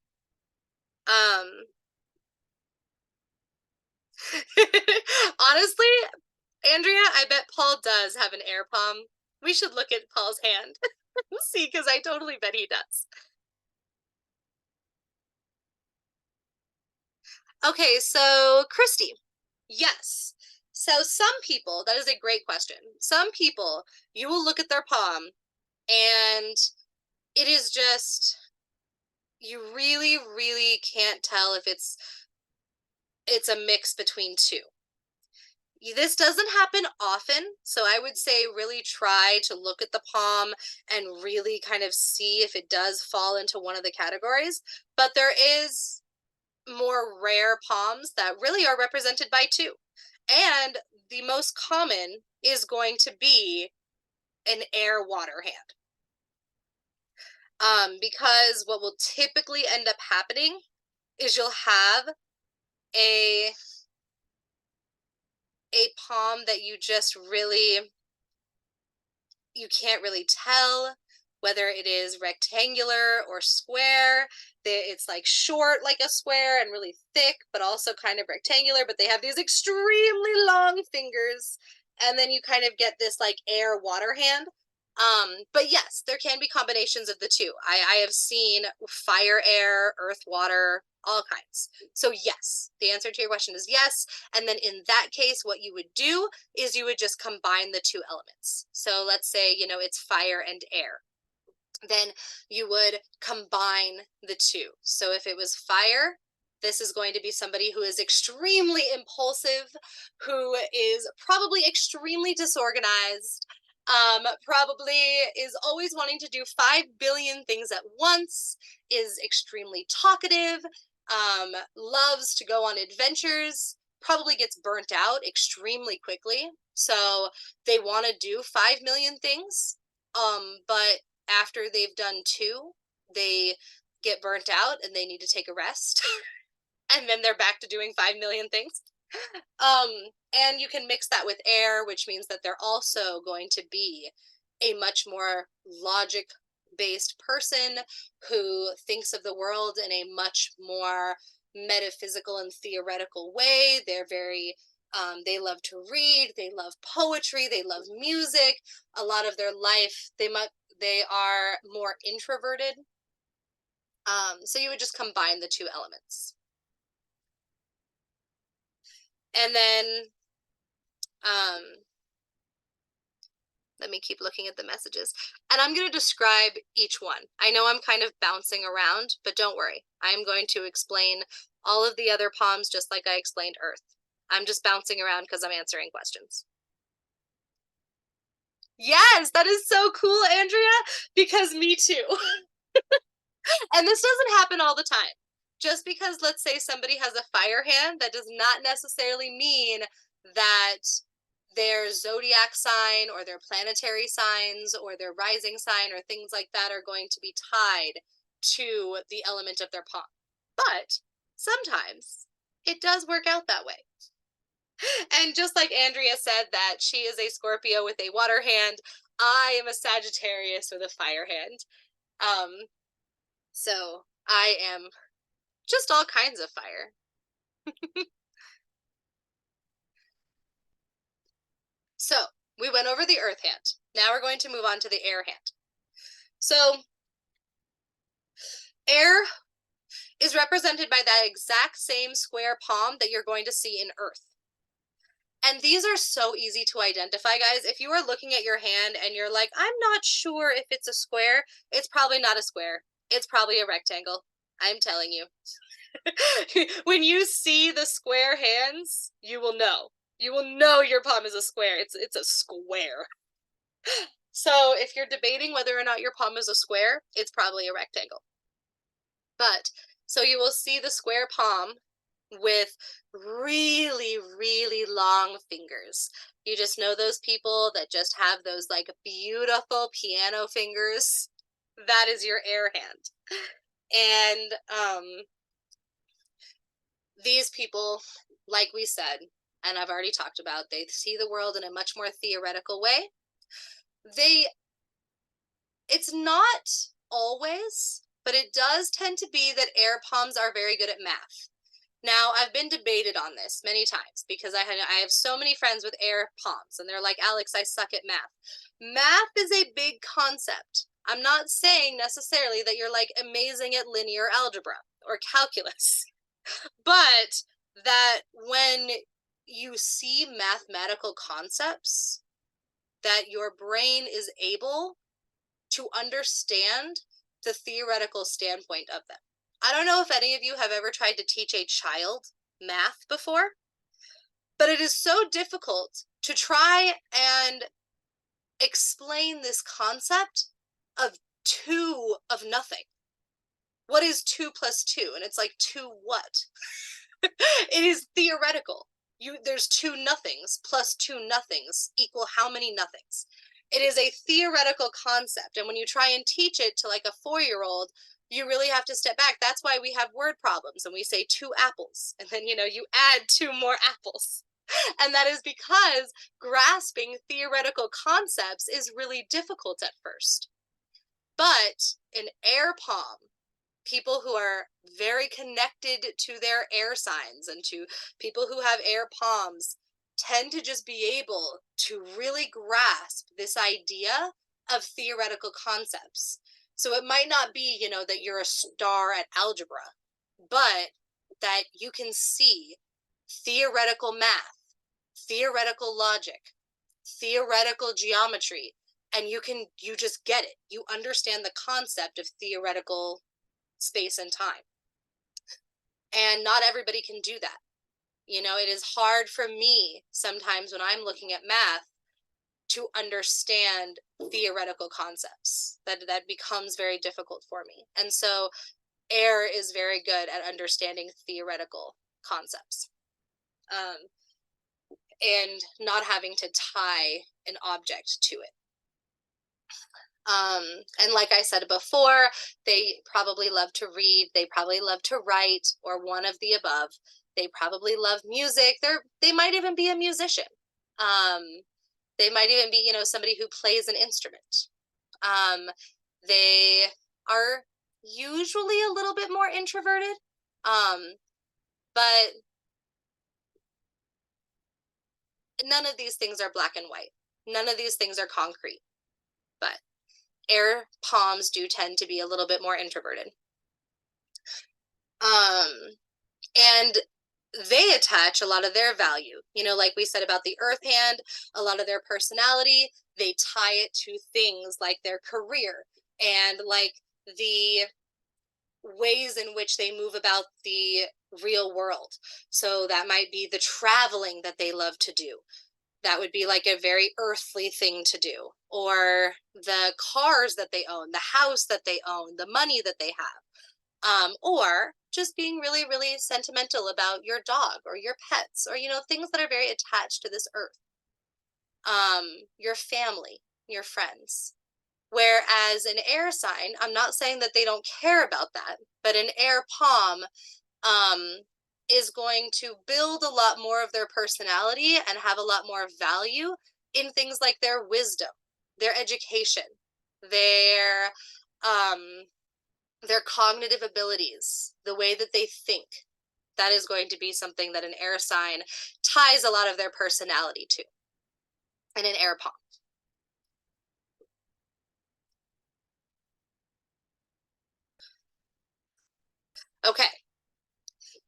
Speaker 1: Honestly, Andrea, I bet Paul does have an air palm. We should look at Paul's hand. See, because I totally bet he does. Okay, so Christy, yes. So some people, that is a great question. Some people, you will look at their palm and it is just, you really, really can't tell if it's a mix between two. This doesn't happen often, so I would say really try to look at the palm and really kind of see if it does fall into one of the categories. But there is more rare palms that really are represented by two. And the most common is going to be an air water hand. Because what will typically end up happening is you'll have a palm that you just really, you can't really tell whether it is rectangular or square. It's like short like a square and really thick, but also kind of rectangular, but they have these extremely long fingers. And then you kind of get this like air water hand. But yes, there can be combinations of the two. I have seen fire, air, earth, water, all kinds. So yes, the answer to your question is yes. And then in that case, what you would do is you would just combine the two elements. So let's say, you know, it's fire and air. Then you would combine the two. So if it was fire, this is going to be somebody who is extremely impulsive, who is probably extremely disorganized, probably is always wanting to do 5 billion things at once, is extremely talkative, loves to go on adventures, probably gets burnt out extremely quickly. So they want to do 5 million things, but after they've done two, they get burnt out and they need to take a rest. And then they're back to doing 5 million things. And you can mix that with air, which means that they're also going to be a much more logic based person who thinks of the world in a much more metaphysical and theoretical way. They're very, they love to read, they love poetry, they love music. A lot of their life, they are more introverted. So you would just combine the two elements. And then let me keep looking at the messages. And I'm going to describe each one. I know I'm kind of bouncing around, but don't worry. I'm going to explain all of the other palms just like I explained Earth. I'm just bouncing around because I'm answering questions. Yes, that is so cool, Andrea, because me too. And this doesn't happen all the time. Just because, let's say, somebody has a fire hand, that does not necessarily mean that their zodiac sign or their planetary signs or their rising sign or things like that are going to be tied to the element of their palm. But sometimes it does work out that way. And just like Andrea said that she is a Scorpio with a water hand, I am a Sagittarius with a fire hand. So I am just all kinds of fire. So we went over the earth hand. Now we're going to move on to the air hand. So air is represented by that exact same square palm that you're going to see in earth. And these are so easy to identify, guys. If you are looking at your hand and you're like, I'm not sure if it's a square, it's probably not a square. It's probably a rectangle. I'm telling you. When you see the square hands, you will know. You will know your palm is a square. It's a square. So if you're debating whether or not your palm is a square, it's probably a rectangle. But so you will see the square palm with really, really long fingers. You just know those people that just have those like beautiful piano fingers. That is your air hand. And these people, like we said, and I've already talked about, they see the world in a much more theoretical way. It's not always, but it does tend to be that air palms are very good at math. Now, I've been debated on this many times because I have so many friends with air palms, and they're like, Alex, I suck at math. Math is a big concept. I'm not saying necessarily that you're like amazing at linear algebra or calculus, but that when you see mathematical concepts, that your brain is able to understand the theoretical standpoint of them. I don't know if any of you have ever tried to teach a child math before, but it is so difficult to try and explain this concept of two of nothing. What is 2 plus 2? And it's like, 2 what? It is theoretical. There's 2 nothings plus 2 nothings equal how many nothings? It is a theoretical concept. And when you try and teach it to like a 4-year-old, you really have to step back. That's why we have word problems and we say 2 apples. And then, you add 2 more apples. And that is because grasping theoretical concepts is really difficult at first. But an air palm, people who are very connected to their air signs and to people who have air palms tend to just be able to really grasp this idea of theoretical concepts. So it might not be, that you're a star at algebra, but that you can see theoretical math, theoretical logic, theoretical geometry, and you just get it. You understand the concept of theoretical space and time. And not everybody can do that. It is hard for me sometimes when I'm looking at math to understand theoretical concepts. That becomes very difficult for me. And so air is very good at understanding theoretical concepts. And not having to tie an object to it. And like I said before, they probably love to read, they probably love to write, or one of the above. They probably love music. They might even be a musician. They might even be, somebody who plays an instrument. They are usually a little bit more introverted, but none of these things are black and white. None of these things are concrete, but air palms do tend to be a little bit more introverted. And they attach a lot of their value, like we said about the earth hand, a lot of their personality, they tie it to things like their career and like the ways in which they move about the real world. So that might be the traveling that they love to do. That would be like a very earthly thing to do. Or the cars that they own, the house that they own, the money that they have. Or just being really, really sentimental about your dog or your pets, or, things that are very attached to this earth. Your family, your friends. Whereas an air sign, I'm not saying that they don't care about that, but an air palm um, is going to build a lot more of their personality and have a lot more value in things like their wisdom, their education, their um, their cognitive abilities, the way that they think. That is going to be something that an air sign ties a lot of their personality to, and an air palm. Okay.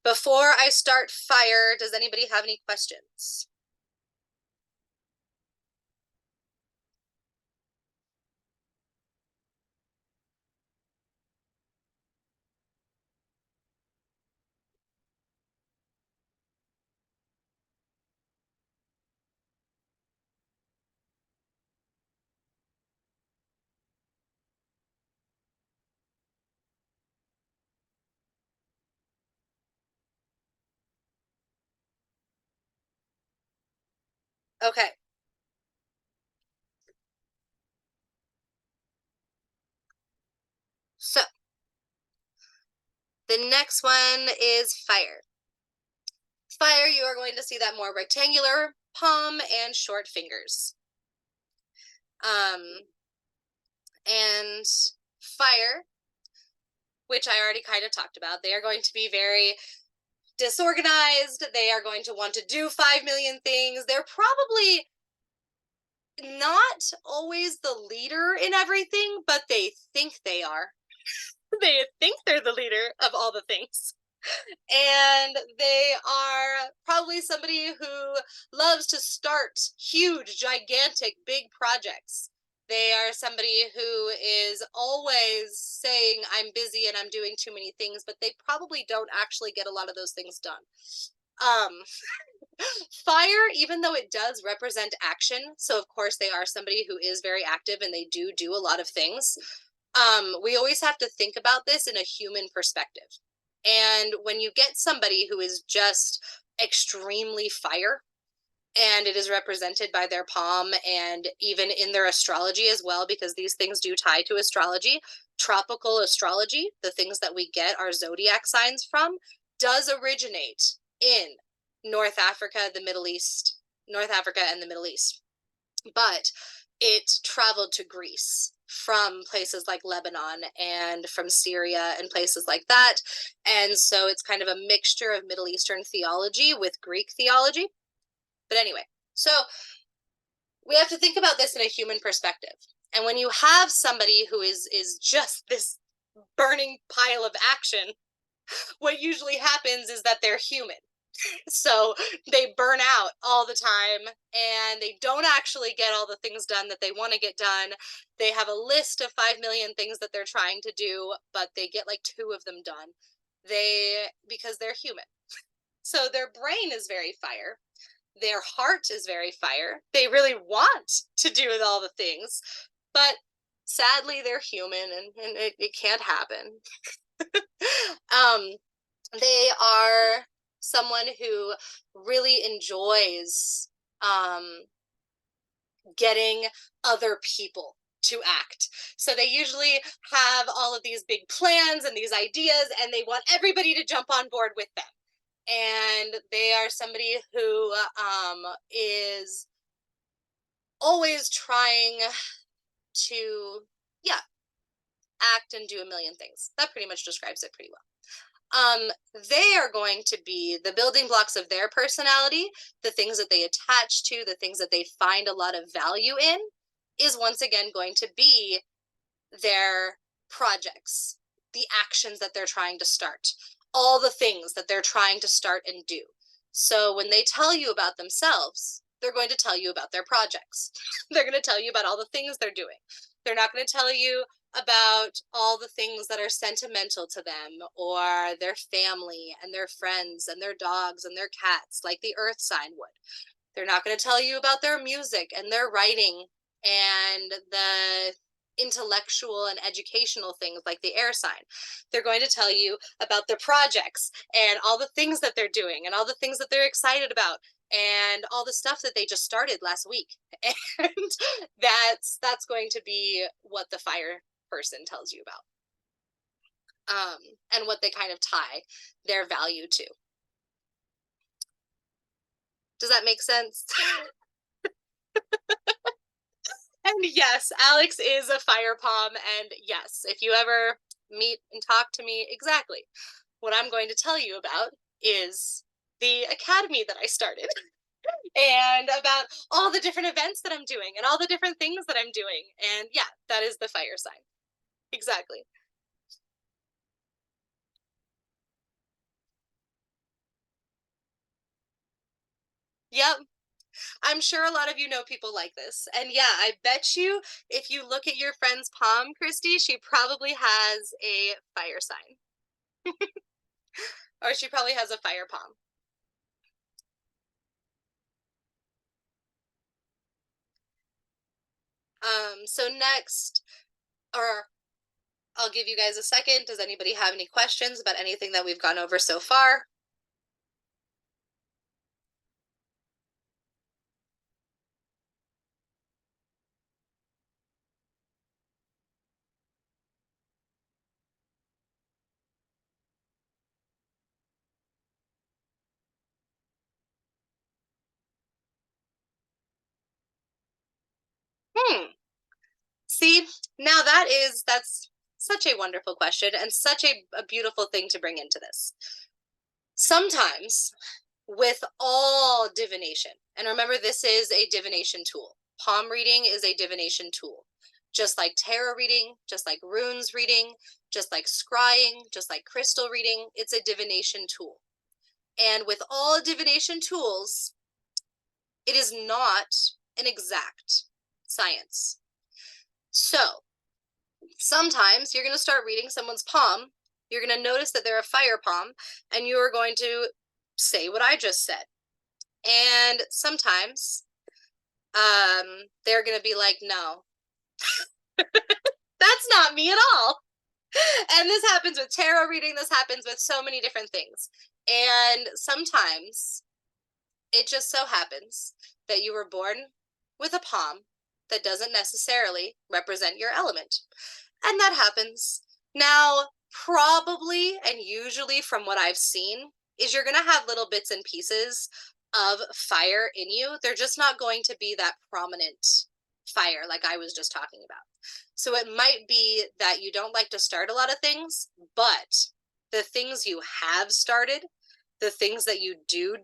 Speaker 1: Before I start fire, does anybody have any questions? Okay. So the next one is fire. Fire, you are going to see that more rectangular palm and short fingers. And fire, which I already kind of talked about, they are going to be very disorganized. They are going to want to do 5 million things. They're probably not always the leader in everything, but they think they are. They think they're the leader of all the things. And they are probably somebody who loves to start huge, gigantic, big projects. They are somebody who is always saying, I'm busy and I'm doing too many things, but they probably don't actually get a lot of those things done. Um, Fire, even though it does represent action, so of course they are somebody who is very active and they do a lot of things. We always have to think about this in a human perspective. And when you get somebody who is just extremely fire, and it is represented by their palm and even in their astrology as well, because these things do tie to astrology. Tropical astrology, the things that we get our zodiac signs from, does originate in North Africa, the Middle East, North Africa and the Middle East. But it traveled to Greece from places like Lebanon and from Syria and places like that. And so it's kind of a mixture of Middle Eastern theology with Greek theology. But anyway, so we have to think about this in a human perspective. And when you have somebody who is just this burning pile of action, what usually happens is that they're human. So they burn out all the time and they don't actually get all the things done that they want to get done. They have a list of 5 million things that they're trying to do, but they get like 2 of them done. Because they're human. So their brain is very fire. Their heart is very fire. They really want to do all the things, but sadly they're human and it can't happen. They are someone who really enjoys getting other people to act. So they usually have all of these big plans and these ideas, and they want everybody to jump on board with them. And they are somebody who is always trying to, yeah, act and do a million things. That pretty much describes it pretty well. They are going to be the building blocks of their personality, the things that they attach to, the things that they find a lot of value in, is once again going to be their projects, the actions that they're trying to start, all the things that they're trying to start and do. So when they tell you about themselves, they're going to tell you about their projects. They're going to tell you about all the things they're doing. They're not going to tell you about all the things that are sentimental to them, or their family and their friends and their dogs and their cats, like the earth sign would. They're not going to tell you about their music and their writing and the intellectual and educational things like the air sign. They're going to tell you about their projects and all the things that they're doing and all the things that they're excited about and all the stuff that they just started last week. And that's going to be what the fire person tells you about. And what they kind of tie their value to. Does that make sense? And yes, Alex is a fire palm. And yes, if you ever meet and talk to me, exactly what I'm going to tell you about is the academy that I started and about all the different events that I'm doing and all the different things that I'm doing. And yeah, that is the fire sign. Exactly. Yep. I'm sure a lot of you know people like this. And yeah, I bet you if you look at your friend's palm, Christy, she probably has a fire sign. Or she probably has a fire palm. So next, or I'll give you guys a second. Does anybody have any questions about anything that we've gone over so far? See, now that's such a wonderful question and such a beautiful thing to bring into this. Sometimes with all divination, and remember, this is a divination tool. Palm reading is a divination tool. Just like tarot reading, just like runes reading, just like scrying, just like crystal reading, it's a divination tool. And with all divination tools, it is not an exact science. So sometimes you're going to start reading someone's palm, you're going to notice that they're a fire palm, and you're going to say what I just said. And sometimes they're going to be like, no, that's not me at all. And this happens with tarot reading, this happens with so many different things. And sometimes it just so happens that you were born with a palm that doesn't necessarily represent your element. And that happens. Now, probably and usually from what I've seen, is you're going to have little bits and pieces of fire in you. They're just not going to be that prominent fire like I was just talking about. So it might be that you don't like to start a lot of things, but the things you have started, the things that you do,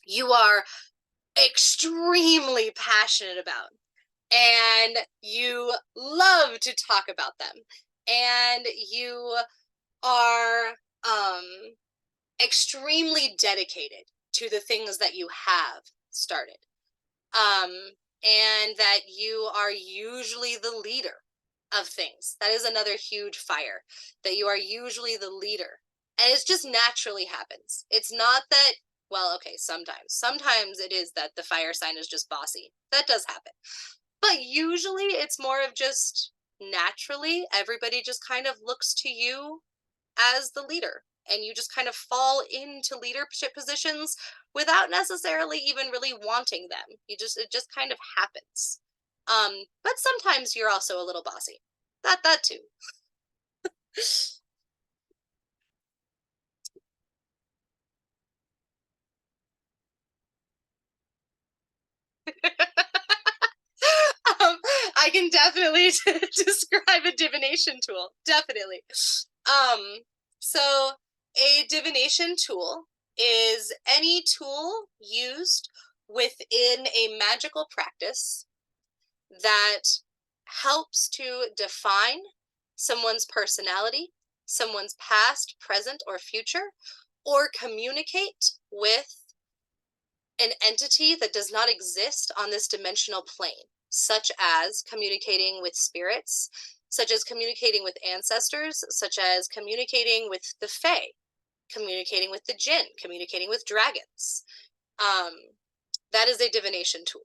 Speaker 1: you are extremely passionate about. And you love to talk about them. And you are extremely dedicated to the things that you have started. And that you are usually the leader of things. That is another huge fire, that you are usually the leader. And it just naturally happens. It's not that, well, okay, sometimes it is that the fire sign is just bossy. That does happen. But usually it's more of just naturally, everybody just kind of looks to you as the leader. And you just kind of fall into leadership positions without necessarily even really wanting them. It just kind of happens. But sometimes you're also a little bossy. That too. I can definitely describe a divination tool. Definitely. So a divination tool is any tool used within a magical practice that helps to define someone's personality, someone's past, present, or future, or communicate with an entity that does not exist on this dimensional plane, such as communicating with spirits, such as communicating with ancestors, such as communicating with the Fae, communicating with the Jinn, communicating with dragons. Um, that is a divination tool.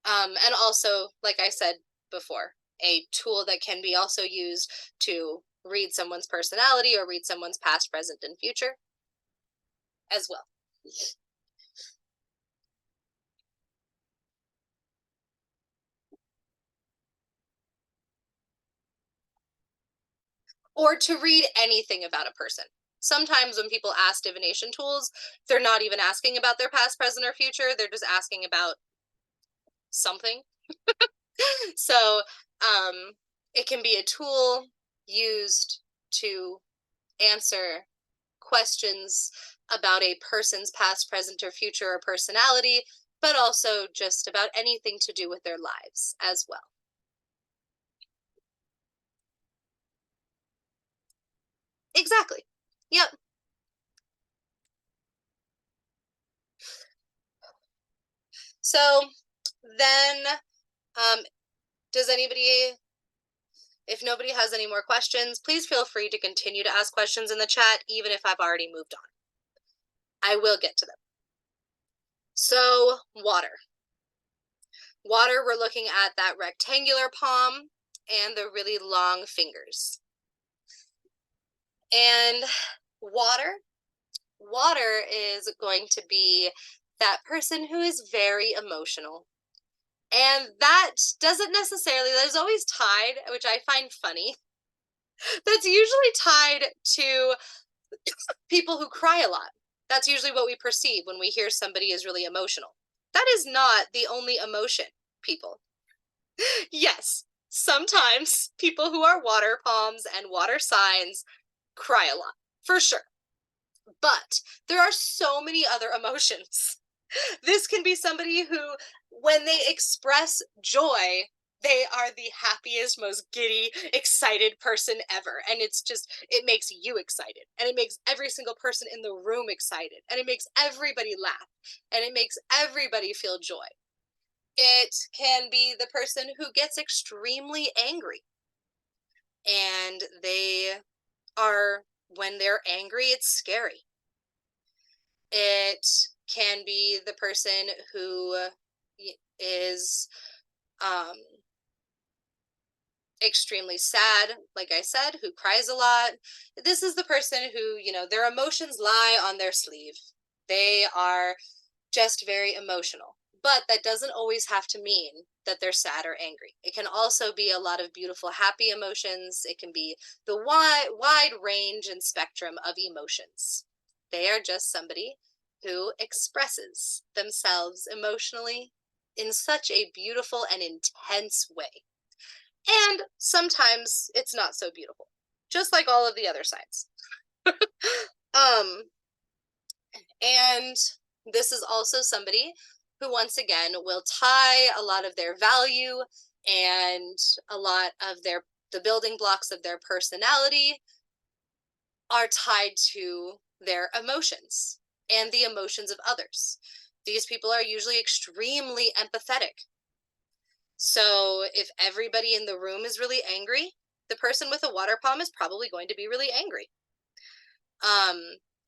Speaker 1: And also, like I said before, a tool that can be also used to read someone's personality or read someone's past, present, and future as well. Or to read anything about a person. Sometimes when people ask divination tools, they're not even asking about their past, present, or future. They're just asking about something. So it can be a tool used to answer questions about a person's past, present, or future or personality, but also just about anything to do with their lives as well. Exactly. Yep. So then, um, does anybody, if nobody has any more questions, please feel free to continue to ask questions in the chat, even if I've already moved on. I will get to them. So, water. Water, we're looking at that rectangular palm and the really long fingers. And water is going to be that person who is very emotional. And that doesn't necessarily, that is always tied, which I find funny, that's usually tied to people who cry a lot. That's usually what we perceive when we hear somebody is really emotional. That is not the only emotion, people. Yes, sometimes people who are water palms and water signs cry a lot, for sure. But there are so many other emotions. This can be somebody who, when they express joy, they are the happiest, most giddy, excited person ever. And it's just, it makes you excited. And it makes every single person in the room excited. And it makes everybody laugh. And it makes everybody feel joy. It can be the person who gets extremely angry. And they are, when they're angry, it's scary. It can be the person who is um, extremely sad, like I said, who cries a lot. This is the person who, their emotions lie on their sleeve. They are just very emotional. But that doesn't always have to mean that they're sad or angry. It can also be a lot of beautiful, happy emotions. It can be the wide range and spectrum of emotions. They are just somebody who expresses themselves emotionally in such a beautiful and intense way. And sometimes it's not so beautiful, just like all of the other sides. um, and this is also somebody who, once again, will tie a lot of their value and a lot of the building blocks of their personality are tied to their emotions and the emotions of others. These people are usually extremely empathetic. So if everybody in the room is really angry, the person with a water palm is probably going to be really angry.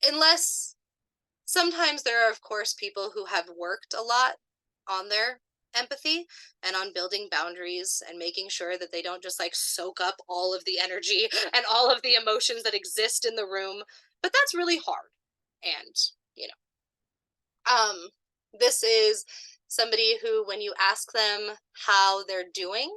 Speaker 1: Unless sometimes there are, of course, people who have worked a lot on their empathy and on building boundaries and making sure that they don't just like soak up all of the energy and all of the emotions that exist in the room. But that's really hard. And, um, this is somebody who, when you ask them how they're doing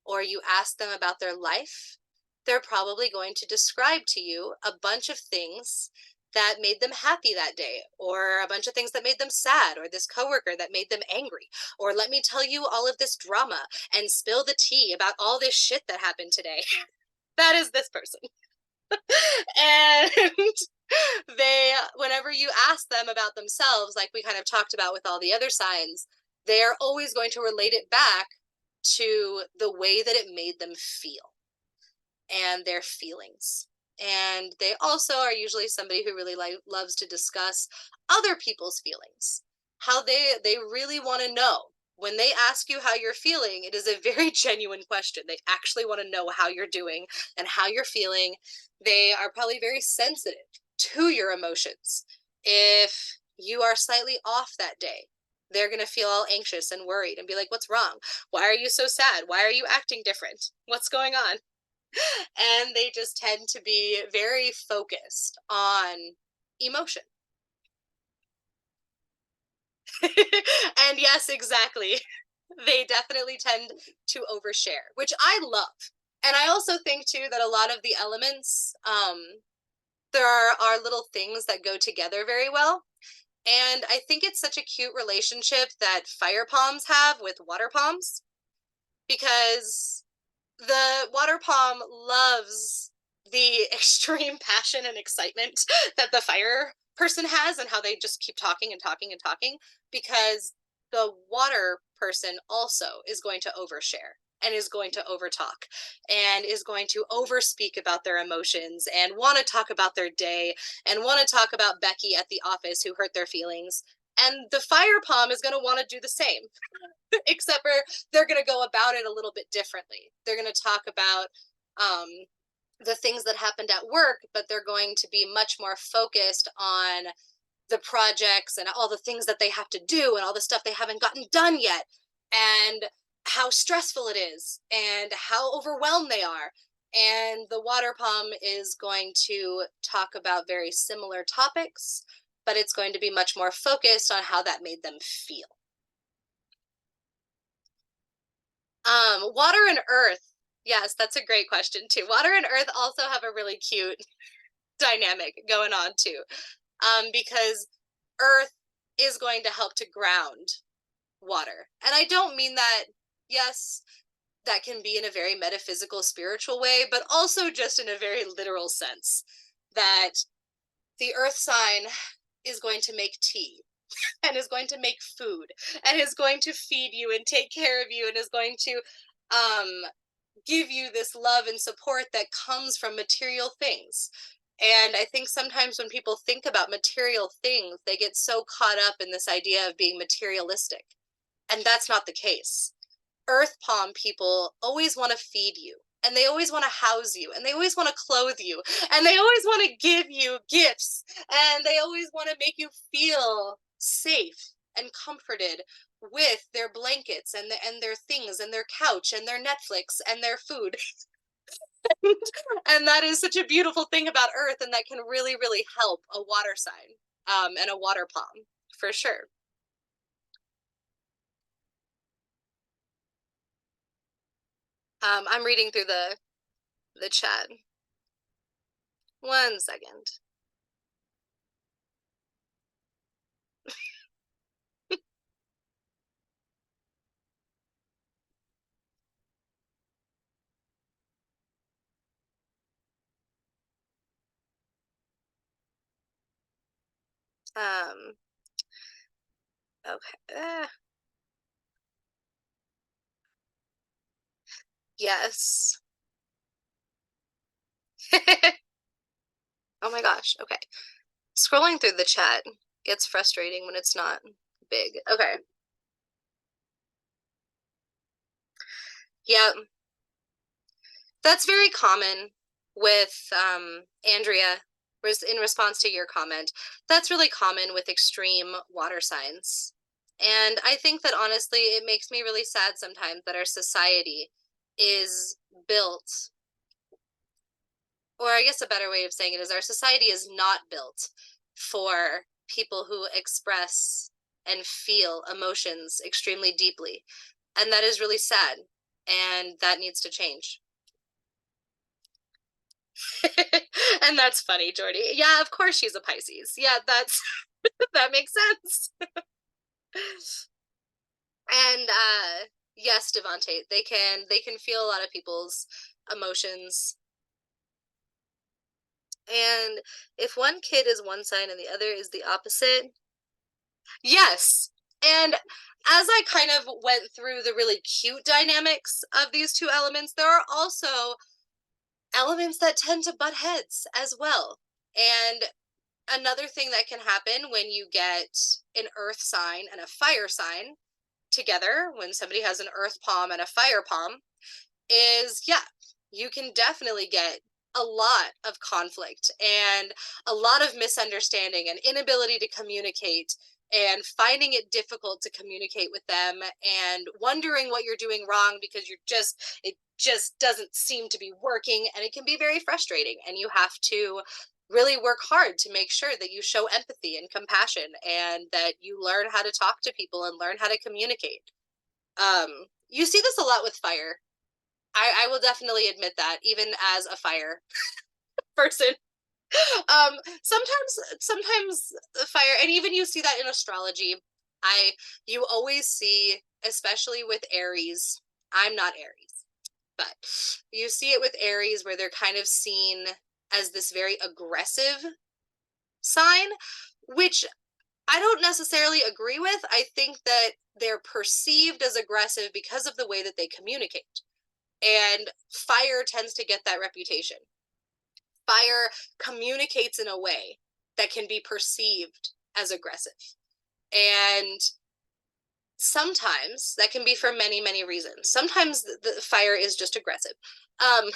Speaker 1: or you ask them about their life, they're probably going to describe to you a bunch of things that made them happy that day, or a bunch of things that made them sad, or this coworker that made them angry, or let me tell you all of this drama and spill the tea about all this shit that happened today. That is this person. And they, whenever you ask them about themselves, like we kind of talked about with all the other signs, they're always going to relate it back to the way that it made them feel and their feelings. And they also are usually somebody who really loves to discuss other people's feelings, how they really want to know when they ask you how you're feeling, it is a very genuine question. They actually want to know how you're doing and how you're feeling. They are probably very sensitive to your emotions. If you are slightly off that day, they're going to feel all anxious and worried and be like, "What's wrong? Why are you so sad? Why are you acting different? What's going on?" And they just tend to be very focused on emotion. And yes, exactly. They definitely tend to overshare, which I love. And I also think too that a lot of the elements, there are little things that go together very well. And I think it's such a cute relationship that fire palms have with water palms, because the water palm loves the extreme passion and excitement that the fire person has, and how they just keep talking and talking and talking, because the water person also is going to overshare and is going to overtalk and is going to overspeak about their emotions and want to talk about their day and want to talk about Becky at the office who hurt their feelings. And the fire palm is going to want to do the same. Except for they're going to go about it a little bit differently. They're going to talk about um, the things that happened at work, but they're going to be much more focused on the projects and all the things that they have to do and all the stuff they haven't gotten done yet, and how stressful it is and how overwhelmed they are. And the water palm is going to talk about very similar topics, but it's going to be much more focused on how that made them feel. Water and earth. Yes, that's a great question too. Water and earth also have a really cute dynamic going on too. Because earth is going to help to ground water. And I don't mean that, yes, that can be in a very metaphysical, spiritual way, but also just in a very literal sense, that the earth sign is going to make tea and is going to make food and is going to feed you and take care of you and is going to um give you this love and support that comes from material things. And I think sometimes when people think about material things, they get so caught up in this idea of being materialistic. And that's not the case. Earth palm people always want to feed you, and they always want to house you, and they always want to clothe you, and they always want to give you gifts, and they always want to make you feel safe and comforted with their blankets and their things and their couch and their Netflix and their food. And that is such a beautiful thing about earth, and that can really, really help a water sign, and a water palm for sure. I'm reading through the chat. One second. Um, okay. Yes. Oh my gosh. Okay. Scrolling through the chat gets frustrating when it's not big. Okay. Yeah, that's very common with Andrea. In response to your comment, that's really common with extreme water signs. And I think that honestly, it makes me really sad sometimes that our society is built, or I guess a better way of saying it is our society is not built for people who express and feel emotions extremely deeply. And that is really sad. And that needs to change. And that's funny, Jordy. Yeah, of course she's a Pisces. Yeah, that's that makes sense. And yes, Devante, they can feel a lot of people's emotions. And if one kid is one sign and the other is the opposite, yes. And as I kind of went through the really cute dynamics of these two elements, there are also elements that tend to butt heads as well. And another thing that can happen when you get an earth sign and a fire sign together when somebody has an earth palm and a fire palm is, yeah, you can definitely get a lot of conflict and a lot of misunderstanding and inability to communicate and finding it difficult to communicate with them and wondering what you're doing wrong because it just doesn't seem to be working, and it can be very frustrating, and you have to really work hard to make sure that you show empathy and compassion and that you learn how to talk to people and learn how to communicate. You see this a lot with fire. I will definitely admit that, even as a fire person. Sometimes the fire, and even you see that in astrology. You always see, especially with Aries. I'm not Aries, but you see it with Aries where they're kind of seen as this very aggressive sign, which I don't necessarily agree with. I think that they're perceived as aggressive because of the way that they communicate. And fire tends to get that reputation. Fire communicates in a way that can be perceived as aggressive. And sometimes that can be for many, many reasons. Sometimes the fire is just aggressive. Um,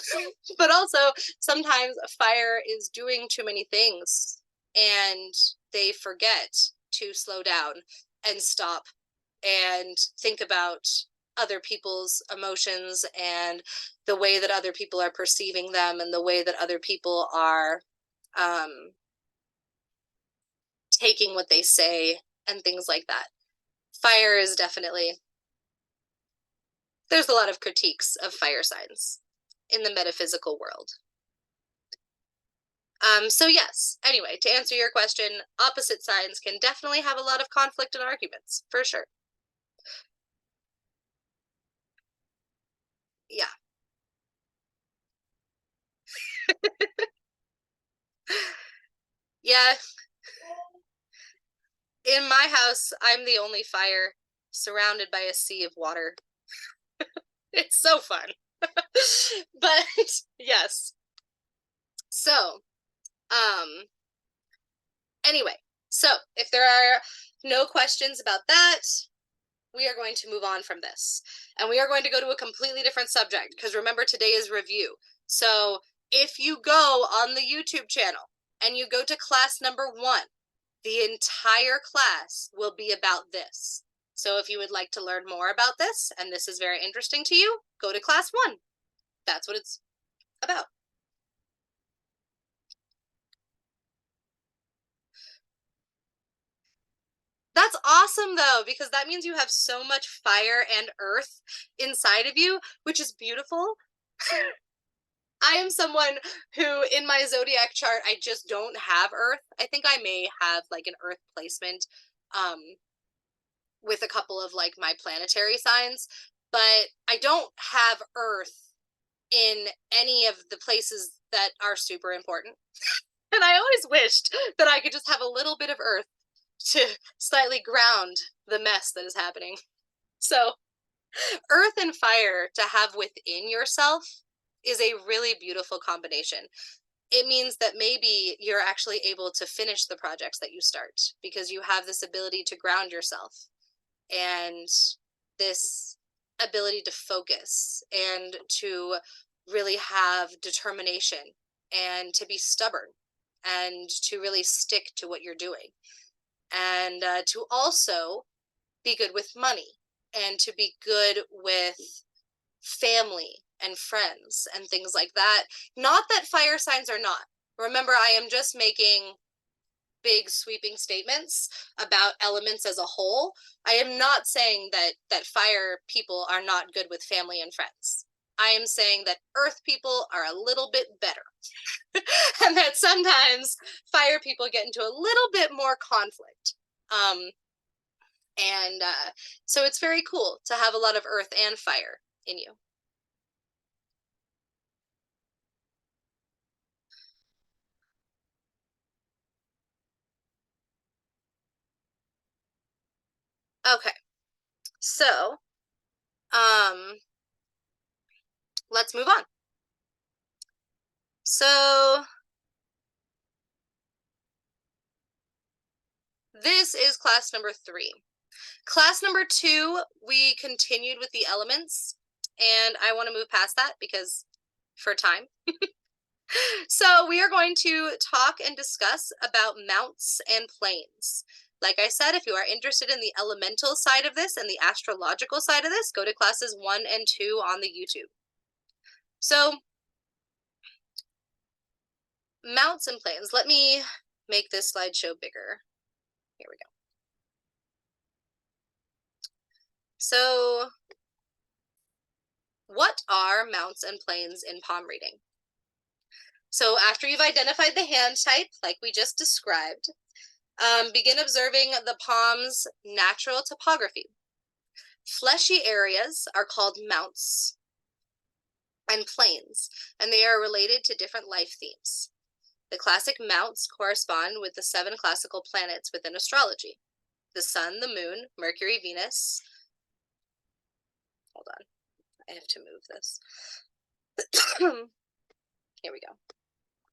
Speaker 1: but also sometimes fire is doing too many things and they forget to slow down and stop and think about other people's emotions and the way that other people are perceiving them and the way that other people are um, taking what they say and things like that. Fire is definitely, there's a lot of critiques of fire signs in the metaphysical world. So yes, anyway, to answer your question, opposite signs can definitely have a lot of conflict and arguments, for sure. Yeah. Yeah, in my house, I'm the only fire surrounded by a sea of water. It's so fun. But yes. So, um anyway, so if there are no questions about that, we are going to move on from this. And we are going to go to a completely different subject because remember, today is review. So if you go on the YouTube channel and you go to class number 1, the entire class will be about this. So if you would like to learn more about this and this is very interesting to you, go to class 1. That's what it's about. That's awesome though, because that means you have so much fire and earth inside of you, which is beautiful. I am someone who, in my zodiac chart, I just don't have earth. I think I may have like an earth placement um, with a couple of like my planetary signs, but I don't have earth in any of the places that are super important. And I always wished that I could just have a little bit of earth to slightly ground the mess that is happening. So, earth and fire to have within yourself is a really beautiful combination. It means that maybe you're actually able to finish the projects that you start because you have this ability to ground yourself and this ability to focus and to really have determination and to be stubborn and to really stick to what you're doing and to also be good with money and to be good with family and friends and things like that. Not that fire signs are not. Remember, I am just making big sweeping statements about elements as a whole. I am not saying that fire people are not good with family and friends. I am saying that earth people are a little bit better. And that sometimes fire people get into a little bit more conflict. And so it's very cool to have a lot of earth and fire in you. Okay, so um, let's move on. So this is class number 3. Class number 2, we continued with the elements, and I want to move past that because for time. So we are going to talk and discuss about mounts and planes. Like I said, if you are interested in the elemental side of this and the astrological side of this, go to classes 1 and 2 on the YouTube. So mounts and planes. Let me make this slideshow bigger. Here we go. So what are mounts and planes in palm reading? So after you've identified the hand type, like we just described, begin observing the palm's natural topography. Fleshy areas are called mounts and planes, and they are related to different life themes. The classic mounts correspond with the 7 classical planets within astrology: the sun, the moon, Mercury, Venus. Hold on, I have to move this. Here we go.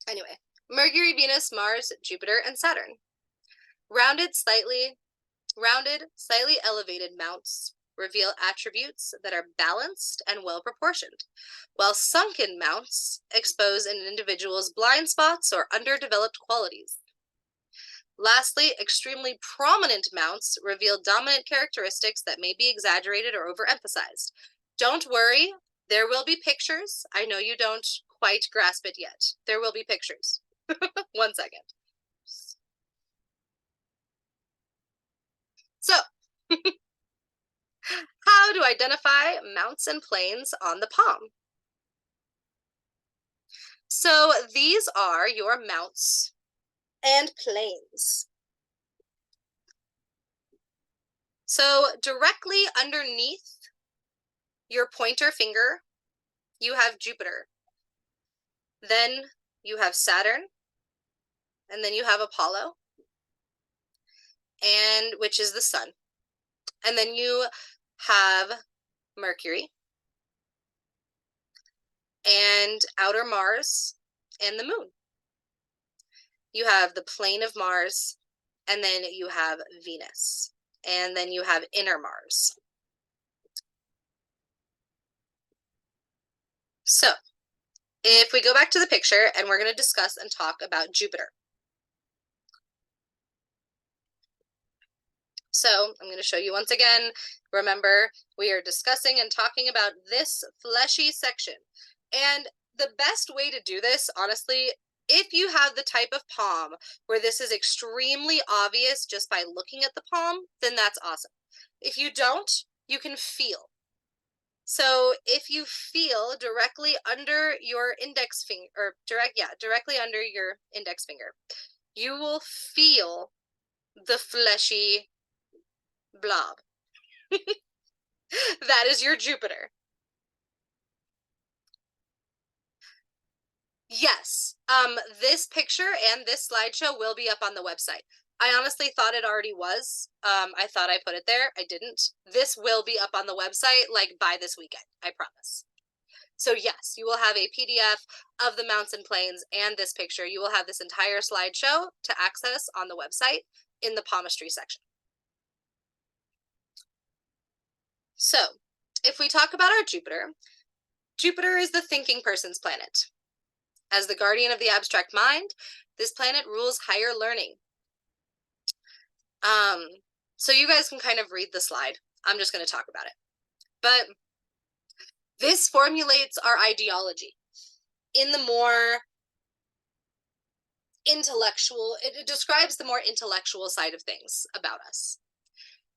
Speaker 1: Anyway, Mercury, Venus, Mars, Jupiter, and Saturn. Rounded, slightly elevated mounts reveal attributes that are balanced and well proportioned, while sunken mounts expose an individual's blind spots or underdeveloped qualities. Lastly, extremely prominent mounts reveal dominant characteristics that may be exaggerated or overemphasized. Don't worry, there will be pictures. I know you don't quite grasp it yet. There will be pictures. 1 second. So, how to identify mounts and planes on the palm. So these are your mounts and planes. So directly underneath your pointer finger, you have Jupiter. Then you have Saturn, and then you have Apollo, and which is the sun. And then you have Mercury and outer Mars and the moon. You have the plane of Mars, and then you have Venus, and then you have inner Mars. So if we go back to the picture, and we're going to discuss and talk about Jupiter. So I'm going to show you once again. Remember, we are discussing and talking about this fleshy section. And the best way to do this, honestly, if you have the type of palm where this is extremely obvious just by looking at the palm, then that's awesome. If you don't, you can feel. So if you feel directly under your index finger, or directly under your index finger, you will feel the fleshy blob. That is your Jupiter. Yes, this picture and this slideshow will be up on the website. I honestly thought it already was. I thought I put it there. I didn't. This will be up on the website like by this weekend, I promise. So yes, you will have a PDF of the mounts and planes and this picture. You will have this entire slideshow to access on the website in the palmistry section. So if we talk about our Jupiter, Jupiter is the thinking person's planet. As the guardian of the abstract mind, this planet rules higher learning. So you guys can kind of read the slide. I'm just going to talk about it. But this formulates our ideology in the more intellectual, it describes the more intellectual side of things about us.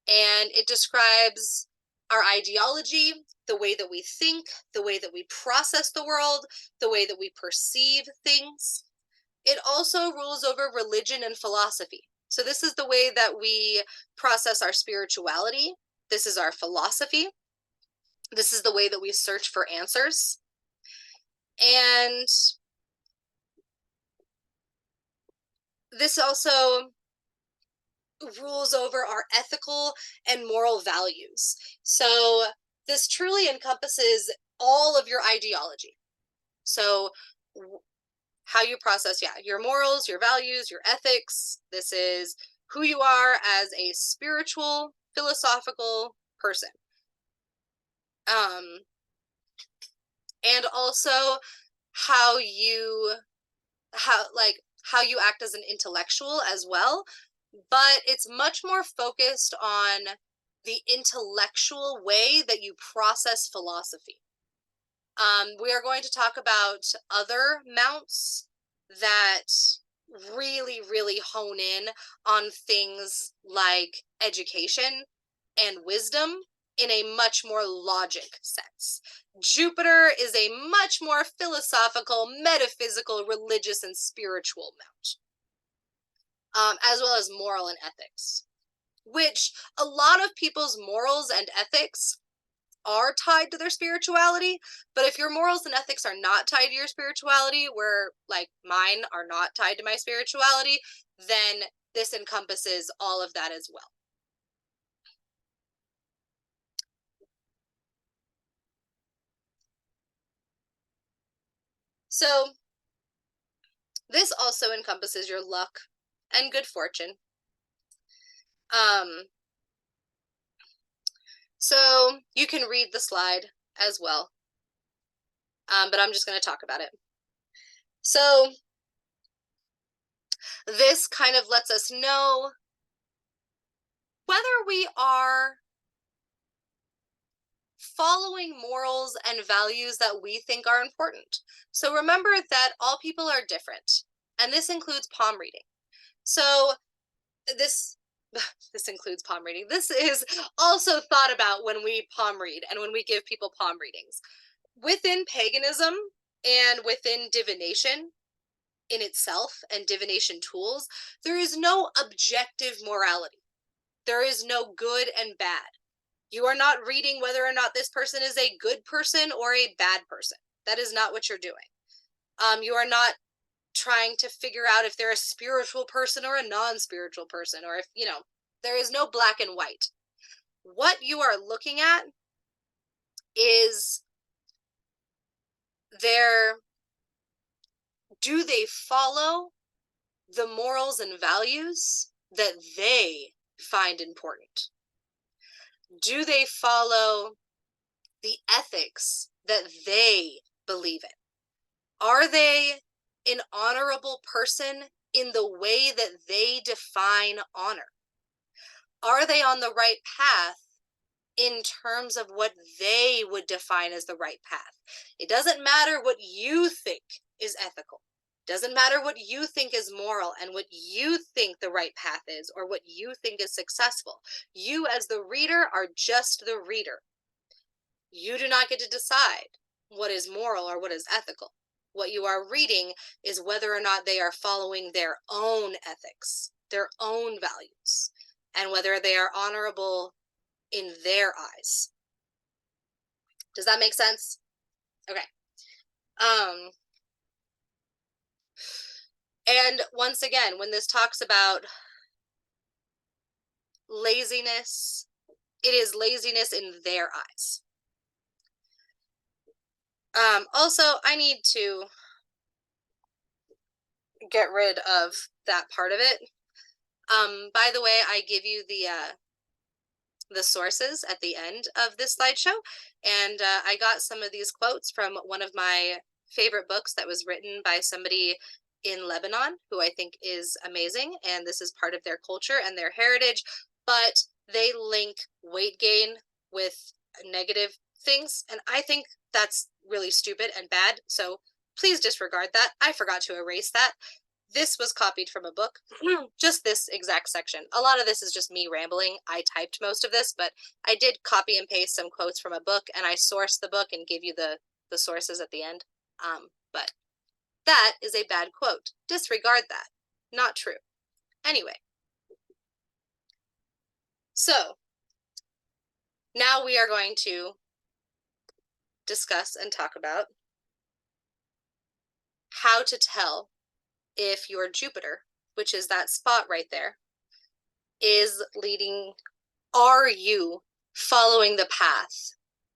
Speaker 1: And it describes our ideology, the way that we think, the way that we process the world, the way that we perceive things. It also rules over religion and philosophy. So this is the way that we process our spirituality. This is our philosophy. This is the way that we search for answers. And this also rules over our ethical and moral values. So this truly encompasses all of your ideology. So how you process, your morals, your values, your ethics. This is who you are as a spiritual philosophical person. And also how you act as an intellectual as well, but it's much more focused on the intellectual way that you process philosophy. We are going to talk about other mounts that really, really hone in on things like education and wisdom in a much more logic sense. Jupiter is a much more philosophical, metaphysical, religious, and spiritual mount, as well as moral and ethics, which a lot of people's morals and ethics are tied to their spirituality. But if your morals and ethics are not tied to your spirituality, where like mine are not tied to my spirituality, then this encompasses all of that as well. So this also encompasses your luck and good fortune. So you can read the slide as well, but I'm just going to talk about it. So this kind of lets us know whether we are following morals and values that we think are important. So remember that all people are different, and this includes palm reading. So this includes palm reading. This is also thought about when we palm read and when we give people palm readings. Within paganism and within divination in itself and divination tools, there is no objective morality. There is no good and bad. You are not reading whether or not this person is a good person or a bad person. That is not what you're doing. You are not trying to figure out if they're a spiritual person or a non-spiritual person, or if, there is no black and white. What you are looking at is do they follow the morals and values that they find important? Do they follow the ethics that they believe in? Are they an honorable person in the way that they define honor? Are they on the right path in terms of what they would define as the right path? It doesn't matter what you think is ethical. It doesn't matter what you think is moral and what you think the right path is or what you think is successful. You as the reader are just the reader. You do not get to decide what is moral or what is ethical. What you are reading is whether or not they are following their own ethics, their own values, and whether they are honorable in their eyes. Does that make sense? Okay. And once again, when this talks about laziness, it is laziness in their eyes. Also, I need to get rid of that part of it. By the way, I give you the sources at the end of this slideshow, and I got some of these quotes from one of my favorite books that was written by somebody in Lebanon who I think is amazing, and this is part of their culture and their heritage, but they link weight gain with negative things, and I think that's really stupid and bad, so please disregard that. I forgot to erase that. This was copied from a book, just this exact section. A lot of this is just me rambling. I typed most of this, but I did copy and paste some quotes from a book, and I sourced the book and give you the sources at the end. But that is a bad quote. Disregard that. Not true. Anyway. So, now we are going to discuss and talk about how to tell if your Jupiter, which is that spot right there, is leading, are you following the path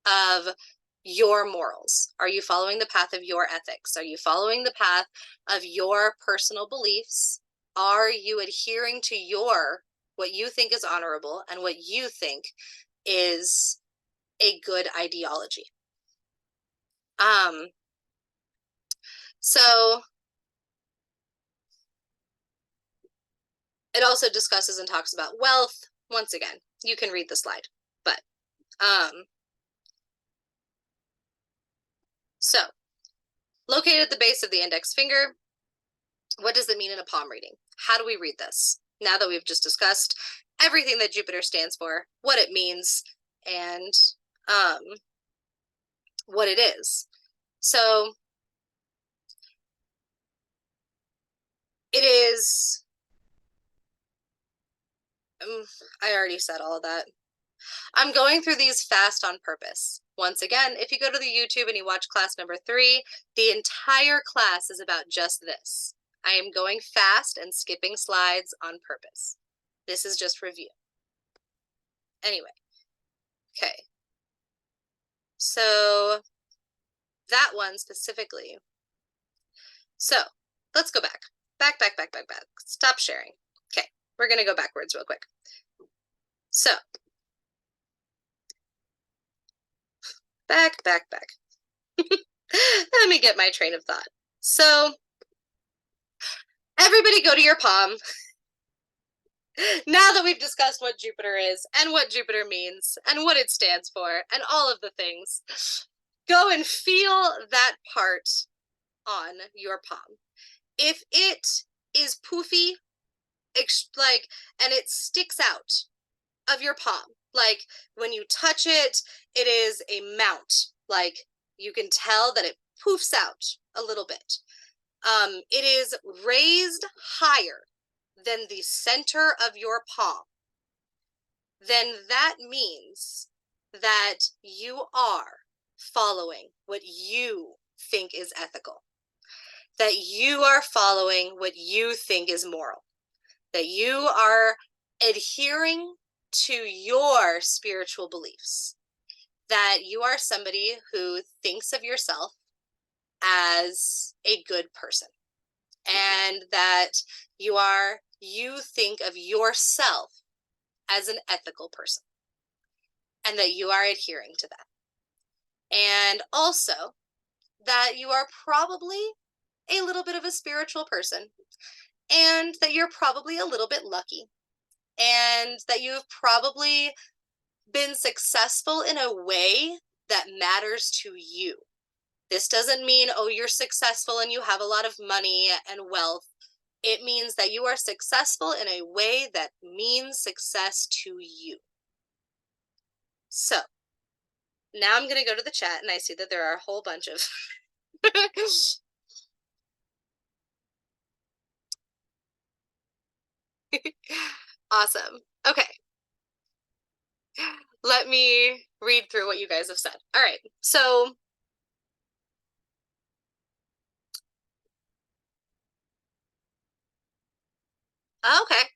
Speaker 1: of your morals? Are you following the path of your ethics? Are you following the path of your personal beliefs? Are you adhering to your what you think is honorable, and what you think is a good ideology. So it also discusses and talks about wealth. Once again, you can read the slide, but so located at the base of the index finger, what does it mean in a palm reading? How do we read this? Now that we've just discussed everything that Jupiter stands for, what it means, and what it is. So it is, I already said all of that. I'm going through these fast on purpose. Once again, if you go to the YouTube and you watch class number 3, the entire class is about just this. I am going fast and skipping slides on purpose. This is just review. Anyway, okay. So that one specifically. So let's go back. Back. Stop sharing. Okay, we're gonna go backwards real quick. So back. Let me get my train of thought. So everybody go to your palm. Now that we've discussed what Jupiter is and what Jupiter means and what it stands for and all of the things, go and feel that part on your palm. If it is poofy, like, and it sticks out of your palm, like when you touch it, it is a mount, like you can tell that it poofs out a little bit. It is raised higher than the center of your palm, then that means that you are following what you think is ethical, that you are following what you think is moral, that you are adhering to your spiritual beliefs, that you are somebody who thinks of yourself as a good person, and that you think of yourself as an ethical person, and that you are adhering to that. And also that you are probably a little bit of a spiritual person, and that you're probably a little bit lucky, and that you've probably been successful in a way that matters to you. This doesn't mean, oh, you're successful and you have a lot of money and wealth. It means that you are successful in a way that means success to you. So now I'm going to go to the chat, and I see that there are a whole bunch of awesome. Okay. Let me read through what you guys have said. All right. So okay.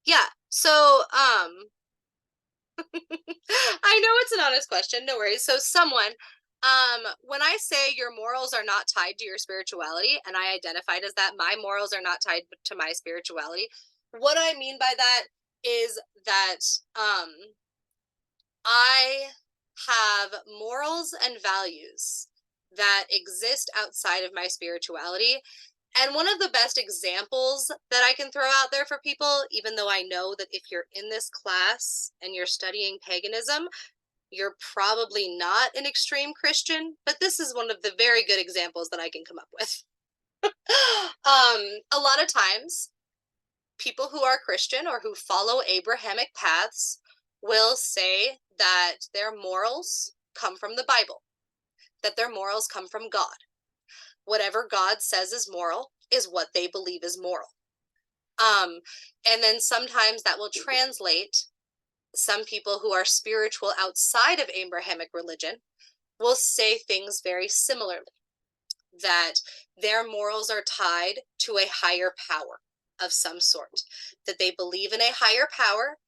Speaker 1: Yeah. So I know it's an honest question, no worries. So someone, when I say your morals are not tied to your spirituality, and I identified as that, my morals are not tied to my spirituality, what I mean by that is that I have morals and values that exist outside of my spirituality. And one of the best examples that I can throw out there for people, even though I know that if you're in this class and you're studying paganism, you're probably not an extreme Christian, but this is one of the very good examples that I can come up with. A lot of times, people who are Christian or who follow Abrahamic paths will say that their morals come from the Bible, that their morals come from God. Whatever God says is moral is what they believe is moral. And then sometimes that will translate. Some people who are spiritual outside of Abrahamic religion will say things very similarly, that their morals are tied to a higher power of some sort, that they believe in a higher power,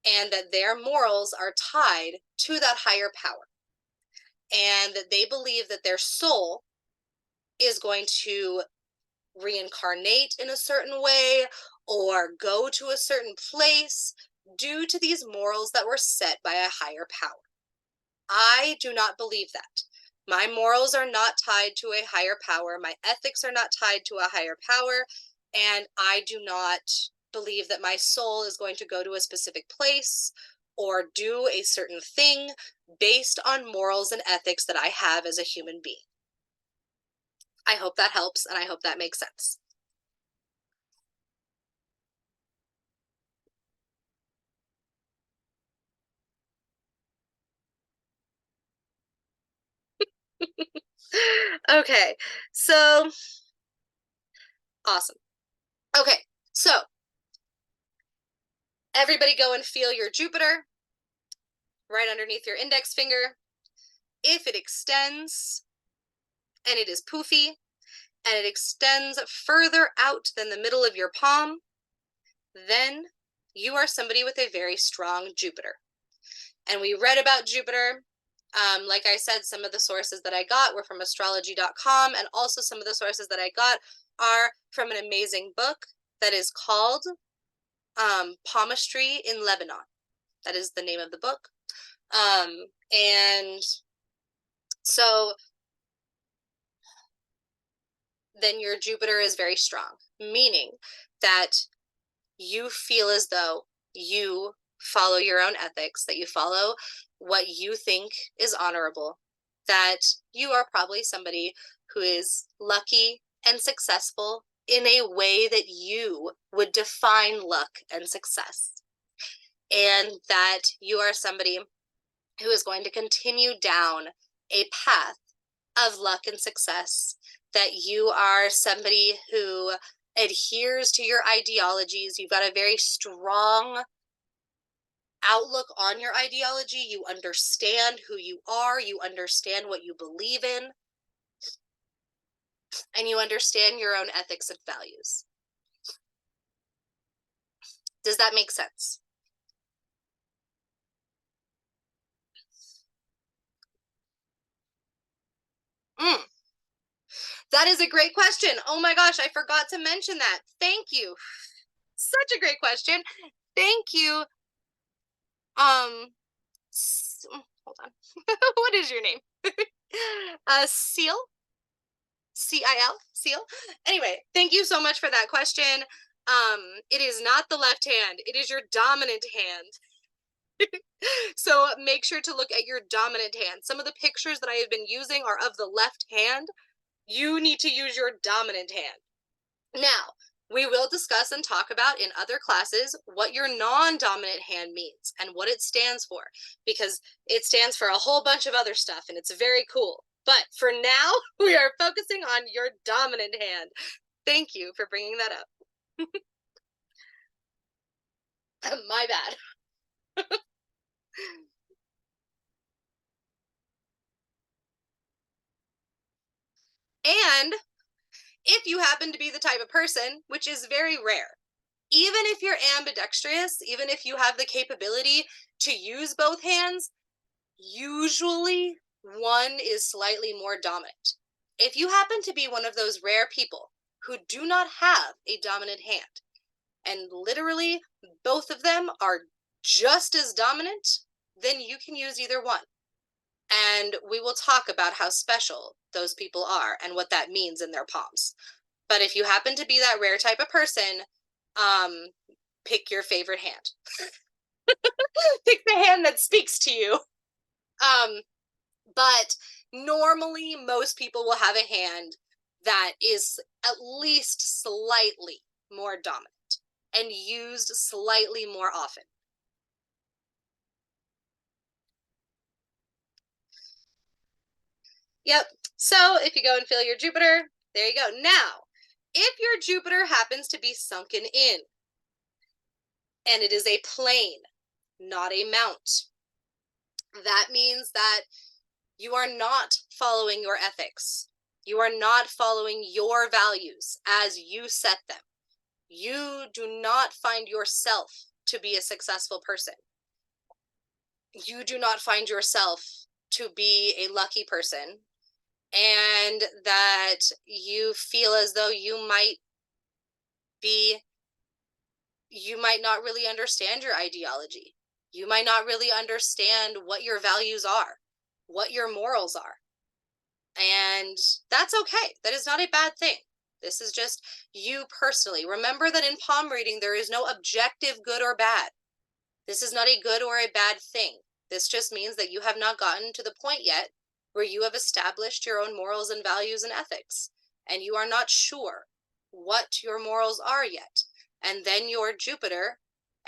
Speaker 1: and that their morals are tied to that higher power, and that they believe that their soul is going to reincarnate in a certain way, or go to a certain place due to these morals that were set by a higher power. I do not believe that. My morals are not tied to a higher power. My ethics are not tied to a higher power. And I do not believe that my soul is going to go to a specific place or do a certain thing based on morals and ethics that I have as a human being. I hope that helps, and I hope that makes sense. Okay, so awesome. Okay, so everybody go and feel your Jupiter right underneath your index finger. If it extends and it is poofy and it extends further out than the middle of your palm, then you are somebody with a very strong Jupiter. And we read about Jupiter. Like I said, some of the sources that I got were from astrology.com, and also some of the sources that I got are from an amazing book that is called Palmistry in Lebanon. That is the name of the book. And so then your Jupiter is very strong, meaning that you feel as though you follow your own ethics, that you follow what you think is honorable, that you are probably somebody who is lucky and successful in a way that you would define luck and success, and that you are somebody who is going to continue down a path of luck and success, that you are somebody who adheres to your ideologies. You've got a very strong outlook on your ideology. You understand who you are, you understand what you believe in, and you understand your own ethics and values. Does that make sense? That is a great question. Oh my gosh, I forgot to mention that. Thank you. Such a great question. Thank you. Hold on. What is your name? Seal? C-I-L? Seal? Anyway, thank you so much for that question. It is not the left hand. It is your dominant hand. So make sure to look at your dominant hand. Some of the pictures that I have been using are of the left hand. You need to use your dominant hand. Now, we will discuss and talk about in other classes what your non-dominant hand means and what it stands for, because it stands for a whole bunch of other stuff and it's very cool. But for now, we are focusing on your dominant hand. Thank you for bringing that up. My bad. And if you happen to be the type of person, which is very rare, even if you're ambidextrous, even if you have the capability to use both hands, usually one is slightly more dominant. If you happen to be one of those rare people who do not have a dominant hand, and literally both of them are just as dominant, then you can use either one. And we will talk about how special those people are and what that means in their palms. But if you happen to be that rare type of person, pick your favorite hand. Pick the hand that speaks to you. But normally most people will have a hand that is at least slightly more dominant and used slightly more often. Yep. So if you go and feel your Jupiter, there you go. Now, if your Jupiter happens to be sunken in, and it is a plane, not a mount, that means that you are not following your ethics. You are not following your values as you set them. You do not find yourself to be a successful person. You do not find yourself to be a lucky person, and that you feel as though you might be you might not really understand your ideology. You might not really understand what your values are, what your morals are. And that's okay. That is not a bad thing. This is just you personally. Remember that in palm reading, there is no objective good or bad. This is not a good or a bad thing. This just means that you have not gotten to the point yet where you have established your own morals and values and ethics, and you are not sure what your morals are yet. And then your Jupiter,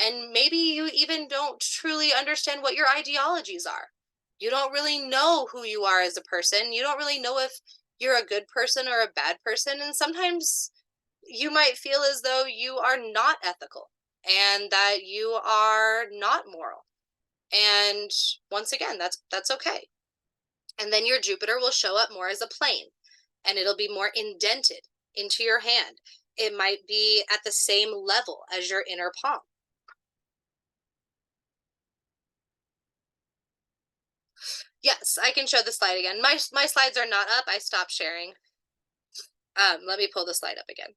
Speaker 1: and maybe you even don't truly understand what your ideologies are. You don't really know who you are as a person. You don't really know if you're a good person or a bad person. And sometimes you might feel as though you are not ethical and that you are not moral. And once again, that's okay. And then your Jupiter will show up more as a plane, and it'll be more indented into your hand. It might be at the same level as your inner palm. Yes, I can show the slide again. My slides are not up. I stopped sharing. Let me pull the slide up again.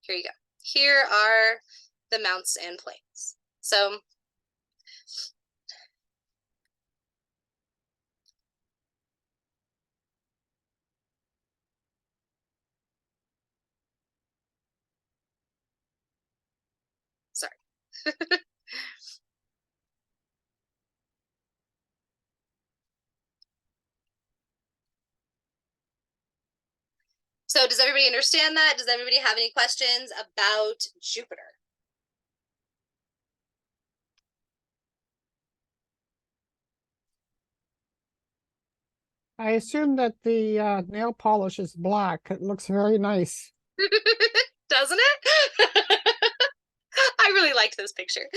Speaker 1: Here you go. Here are the mounts and planes. So sorry. So does everybody understand that? Does everybody have any questions about Jupiter?
Speaker 3: I assume that the nail polish is black. It looks very nice.
Speaker 1: Doesn't it? I really liked this picture.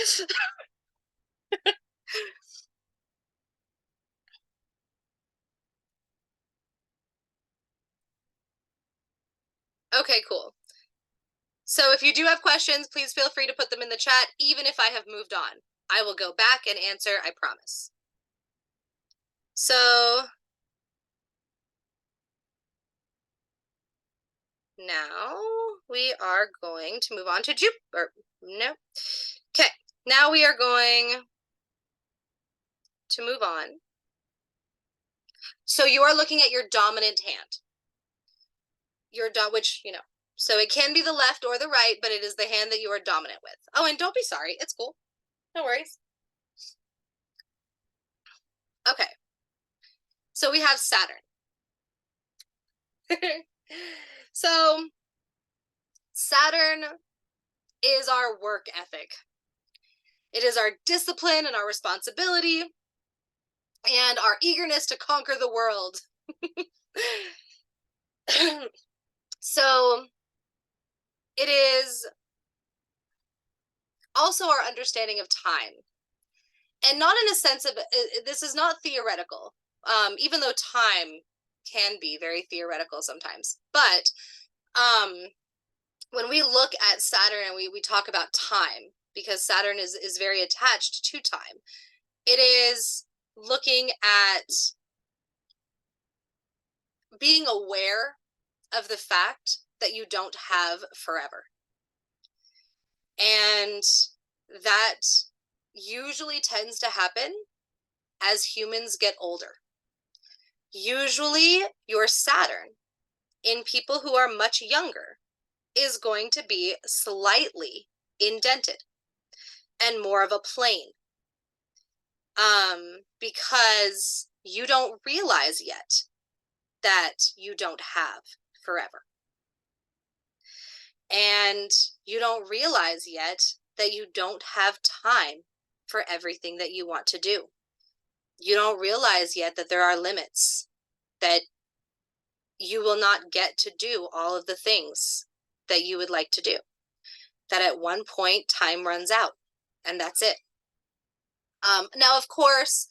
Speaker 1: Okay, cool. So if you do have questions, please feel free to put them in the chat, even if I have moved on. I will go back and answer, I promise. So now we are going to move on to Jupiter. No. Okay, now we are going to move on. So you are looking at your dominant hand. Which, you know, so it can be the left or the right, but it is the hand that you are dominant with. Oh, and don't be sorry. It's cool. No worries. Okay. So we have Saturn. So Saturn is our work ethic. It is our discipline and our responsibility and our eagerness to conquer the world. So it is also our understanding of time. And not in a sense of, this is not theoretical, even though time can be very theoretical sometimes. But when we look at Saturn and we talk about time, because Saturn is very attached to time, it is looking at being aware of the fact that you don't have forever. And that usually tends to happen as humans get older. Usually your Saturn in people who are much younger is going to be slightly indented and more of a plane, because you don't realize yet that you don't have forever. And you don't realize yet that you don't have time for everything that you want to do. You don't realize yet that there are limits, that you will not get to do all of the things that you would like to do. That at one point time runs out, and that's it. Now, of course,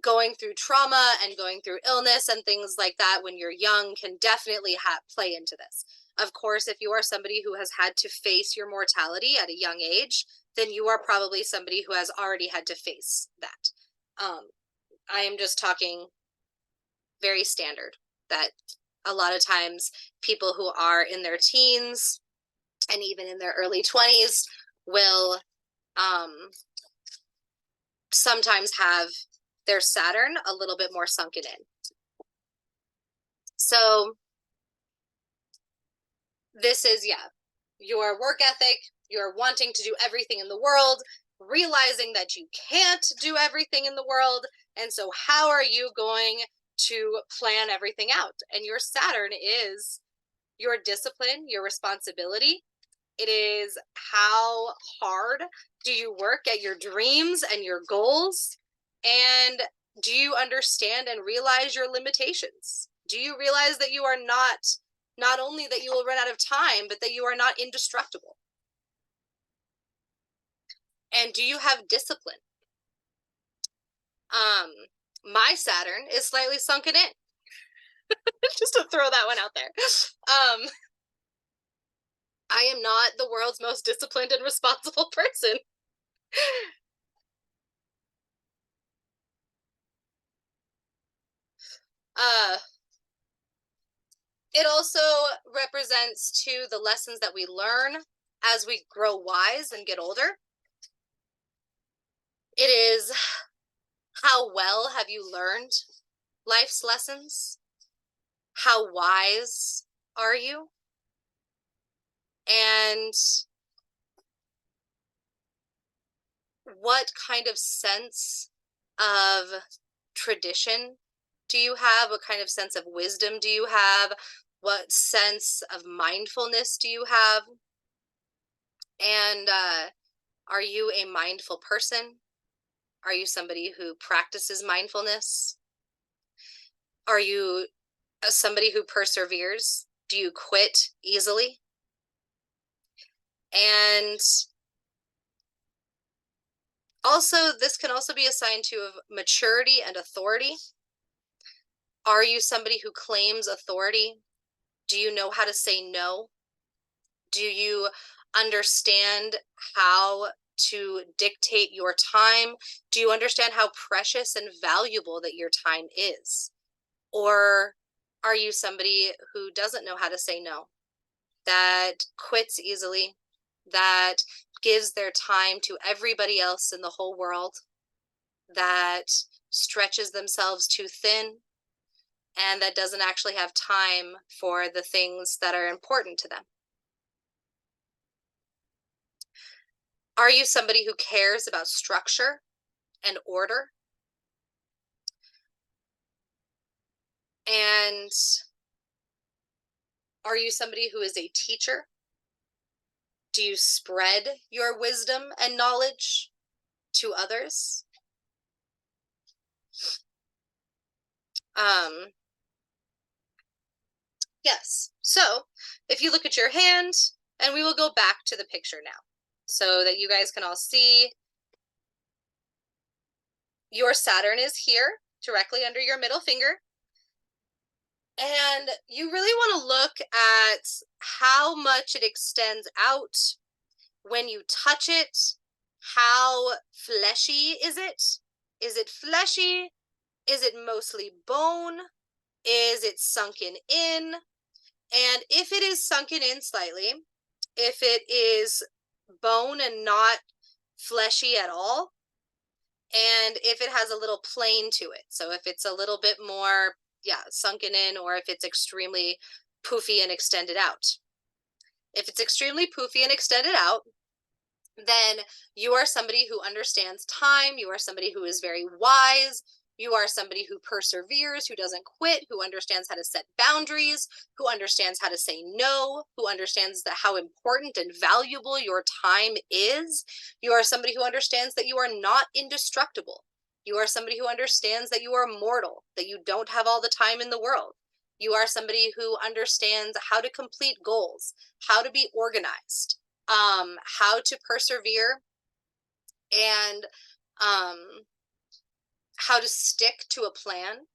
Speaker 1: going through trauma and going through illness and things like that when you're young can definitely play into this. Of course, if you are somebody who has had to face your mortality at a young age, then you are probably somebody who has already had to face that. I am just talking very standard, that A lot of times people who are in their teens and even in their early 20s will sometimes have their Saturn a little bit more sunken in. So this is, yeah, your work ethic, you're wanting to do everything in the world, realizing that you can't do everything in the world. And so how are you going to plan everything out? And your Saturn is your discipline, your responsibility. It is how hard do you work at your dreams and your goals? And do you understand and realize your limitations? Do you realize that you are not only that you will run out of time, but that you are not indestructible? And do you have discipline? My Saturn is slightly sunken in. Just to throw that one out there. I am not the world's most disciplined and responsible person. It also represents too the lessons that we learn as we grow wise and get older. It is how well have you learned life's lessons? How wise are you? And what kind of sense of tradition do you have? What kind of sense of wisdom do you have? What sense of mindfulness do you have? And are you a mindful person? Are you somebody who practices mindfulness? Are you somebody who perseveres? Do you quit easily? And also, this can also be a sign too of maturity and authority. Are you somebody who claims authority? Do you know how to say no? Do you understand how to dictate your time? Do you understand how precious and valuable that your time is? Or are you somebody who doesn't know how to say no, that quits easily, that gives their time to everybody else in the whole world, that stretches themselves too thin, and that doesn't actually have time for the things that are important to them? Are you somebody who cares about structure and order? And are you somebody who is a teacher? Do you spread your wisdom and knowledge to others? Yes. So if you look at your hand, and we will go back to the picture now so that you guys can all see. Your Saturn is here directly under your middle finger. And you really want to look at how much it extends out when you touch it. How fleshy is it? Is it fleshy? Is it mostly bone? Is it sunken in? And if it is sunken in slightly, if it is bone and not fleshy at all, and if it has a little plane to it, so if it's a little bit more, yeah, sunken in, or if it's extremely poofy and extended out. If it's extremely poofy and extended out, then you are somebody who understands time. You are somebody who is very wise. You are somebody who perseveres, who doesn't quit, who understands how to set boundaries, who understands how to say no, who understands how important and valuable your time is. You are somebody who understands that you are not indestructible. You are somebody who understands that you are mortal, that you don't have all the time in the world. You are somebody who understands how to complete goals, how to be organized, how to persevere, and how to stick to a plan.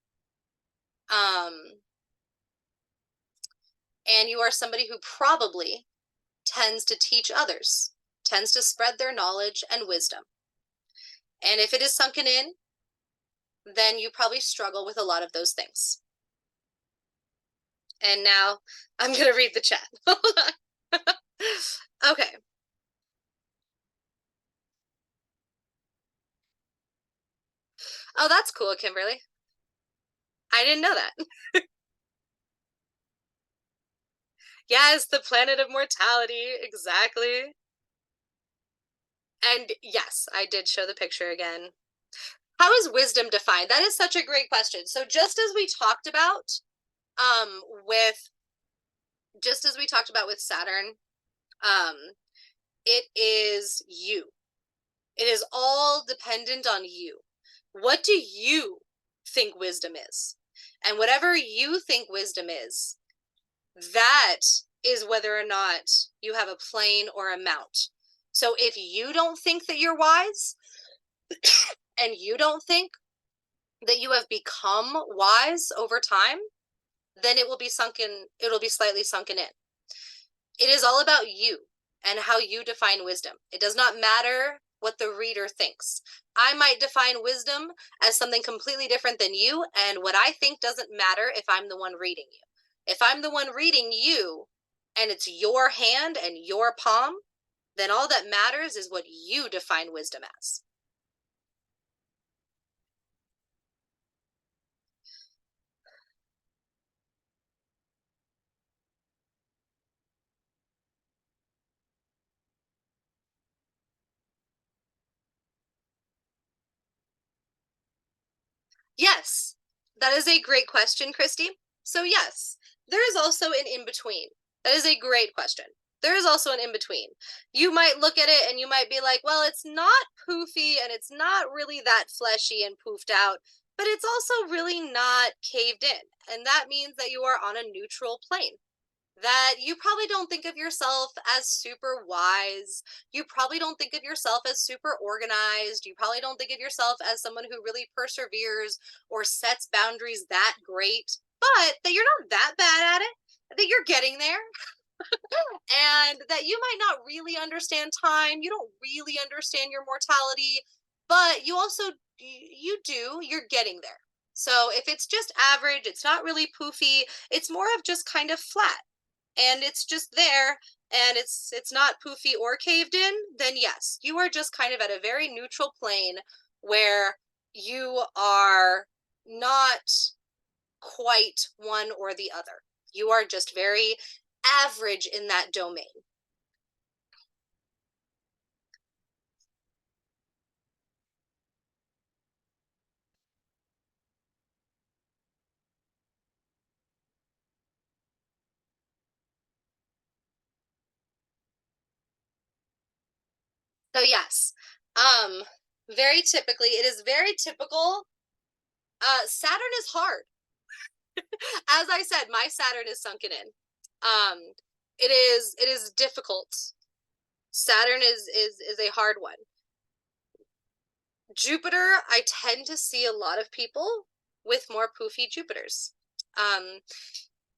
Speaker 1: And you are somebody who probably tends to teach others, tends to spread their knowledge and wisdom. And if it is sunken in, then you probably struggle with a lot of those things. And now I'm going to read the chat. Hold on. Okay. Oh, that's cool, Kimberly. I didn't know that. Yes, the planet of mortality. Exactly. And yes, I did show the picture again. How is wisdom defined? That is such a great question. So just as we talked about with Saturn, um it is you. It is all dependent on you. What do you think wisdom is? And whatever you think wisdom is, that is whether or not you have a plane or a mount. So if you don't think that you're wise and you don't think that you have become wise over time, then it will be slightly sunken in. It is all about you and how you define wisdom. It does not matter what the reader thinks. I might define wisdom as something completely different than you, and what I think doesn't matter if I'm the one reading you. If I'm the one reading you and it's your hand and your palm, then all that matters is what you define wisdom as. Yes, that is a great question, Christy. So yes, there is also an in-between. That is a great question. There is also an in-between. You might look at it and you might be like, well, it's not poofy and it's not really that fleshy and poofed out, but it's also really not caved in. And that means that you are on a neutral plane. That you probably don't think of yourself as super wise. You probably don't think of yourself as super organized. You probably don't think of yourself as someone who really perseveres or sets boundaries that great, but that you're not that bad at it, that you're getting there, and that you might not really understand time. You don't really understand your mortality, but you also, you're getting there. So if it's just average, it's not really poofy, it's more of just kind of flat and it's just there and it's not poofy or caved in, then yes, you are just kind of at a very neutral plane where you are not quite one or the other. You are just very average in that domain. So yes, very typically, it is very typical. Saturn is hard. As I said, my Saturn is sunken in. It is difficult. Saturn is a hard one. Jupiter, I tend to see a lot of people with more poofy Jupiters.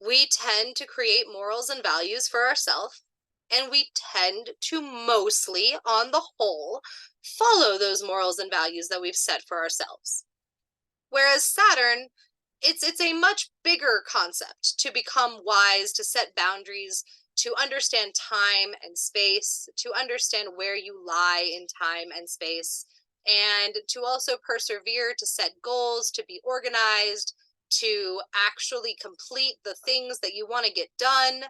Speaker 1: We tend to create morals and values for ourselves, and we tend to mostly, on the whole, follow those morals and values that we've set for ourselves. Whereas Saturn, it's a much bigger concept to become wise, to set boundaries, to understand time and space, to understand where you lie in time and space, and to also persevere, to set goals, to be organized, to actually complete the things that you want to get done,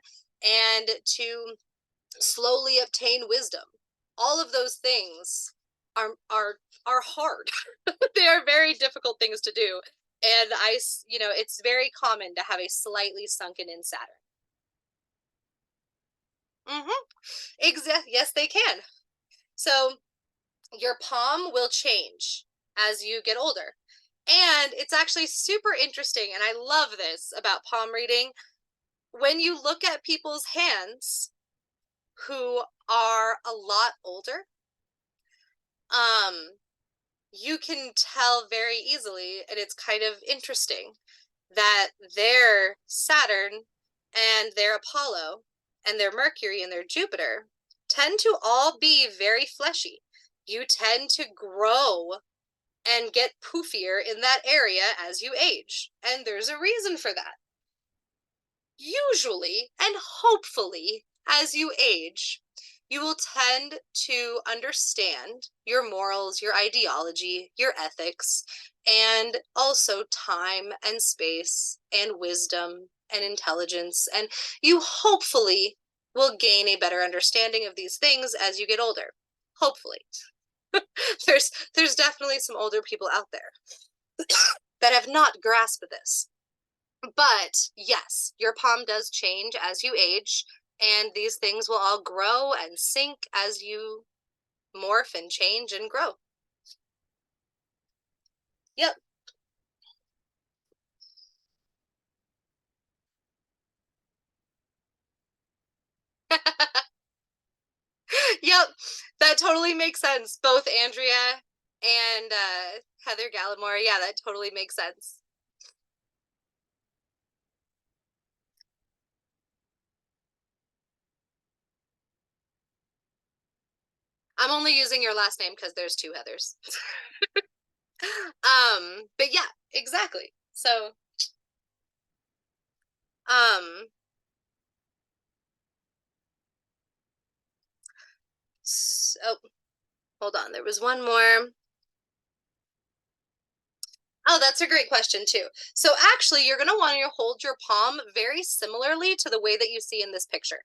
Speaker 1: and to slowly obtain wisdom. All of those things are hard. They are very difficult things to do. And it's very common to have a slightly sunken in Saturn. Yes, they can. So your palm will change as you get older. And it's actually super interesting, and I love this about palm reading. When you look at people's hands who are a lot older, you can tell very easily, and it's kind of interesting, that their Saturn and their Apollo and their Mercury and their Jupiter tend to all be very fleshy. You tend to grow and get poofier in that area as you age, and there's a reason for that. usually and hopefully, as you age, you will tend to understand your morals, your ideology, your ethics, and also time and space and wisdom and intelligence. And you hopefully will gain a better understanding of these things as you get older. Hopefully. There's definitely some older people out there that have not grasped this. But yes, your palm does change as you age, and these things will all grow and sink as you morph and change and grow. Yep. Yep, that totally makes sense. Both Andrea and Heather Gallimore, yeah, that totally makes sense. I'm only using your last name because there's two Heathers. But yeah, exactly. So, um, oh, hold on. There was one more. Oh, that's a great question too. So actually, you're going to want to hold your palm very similarly to the way that you see in this picture.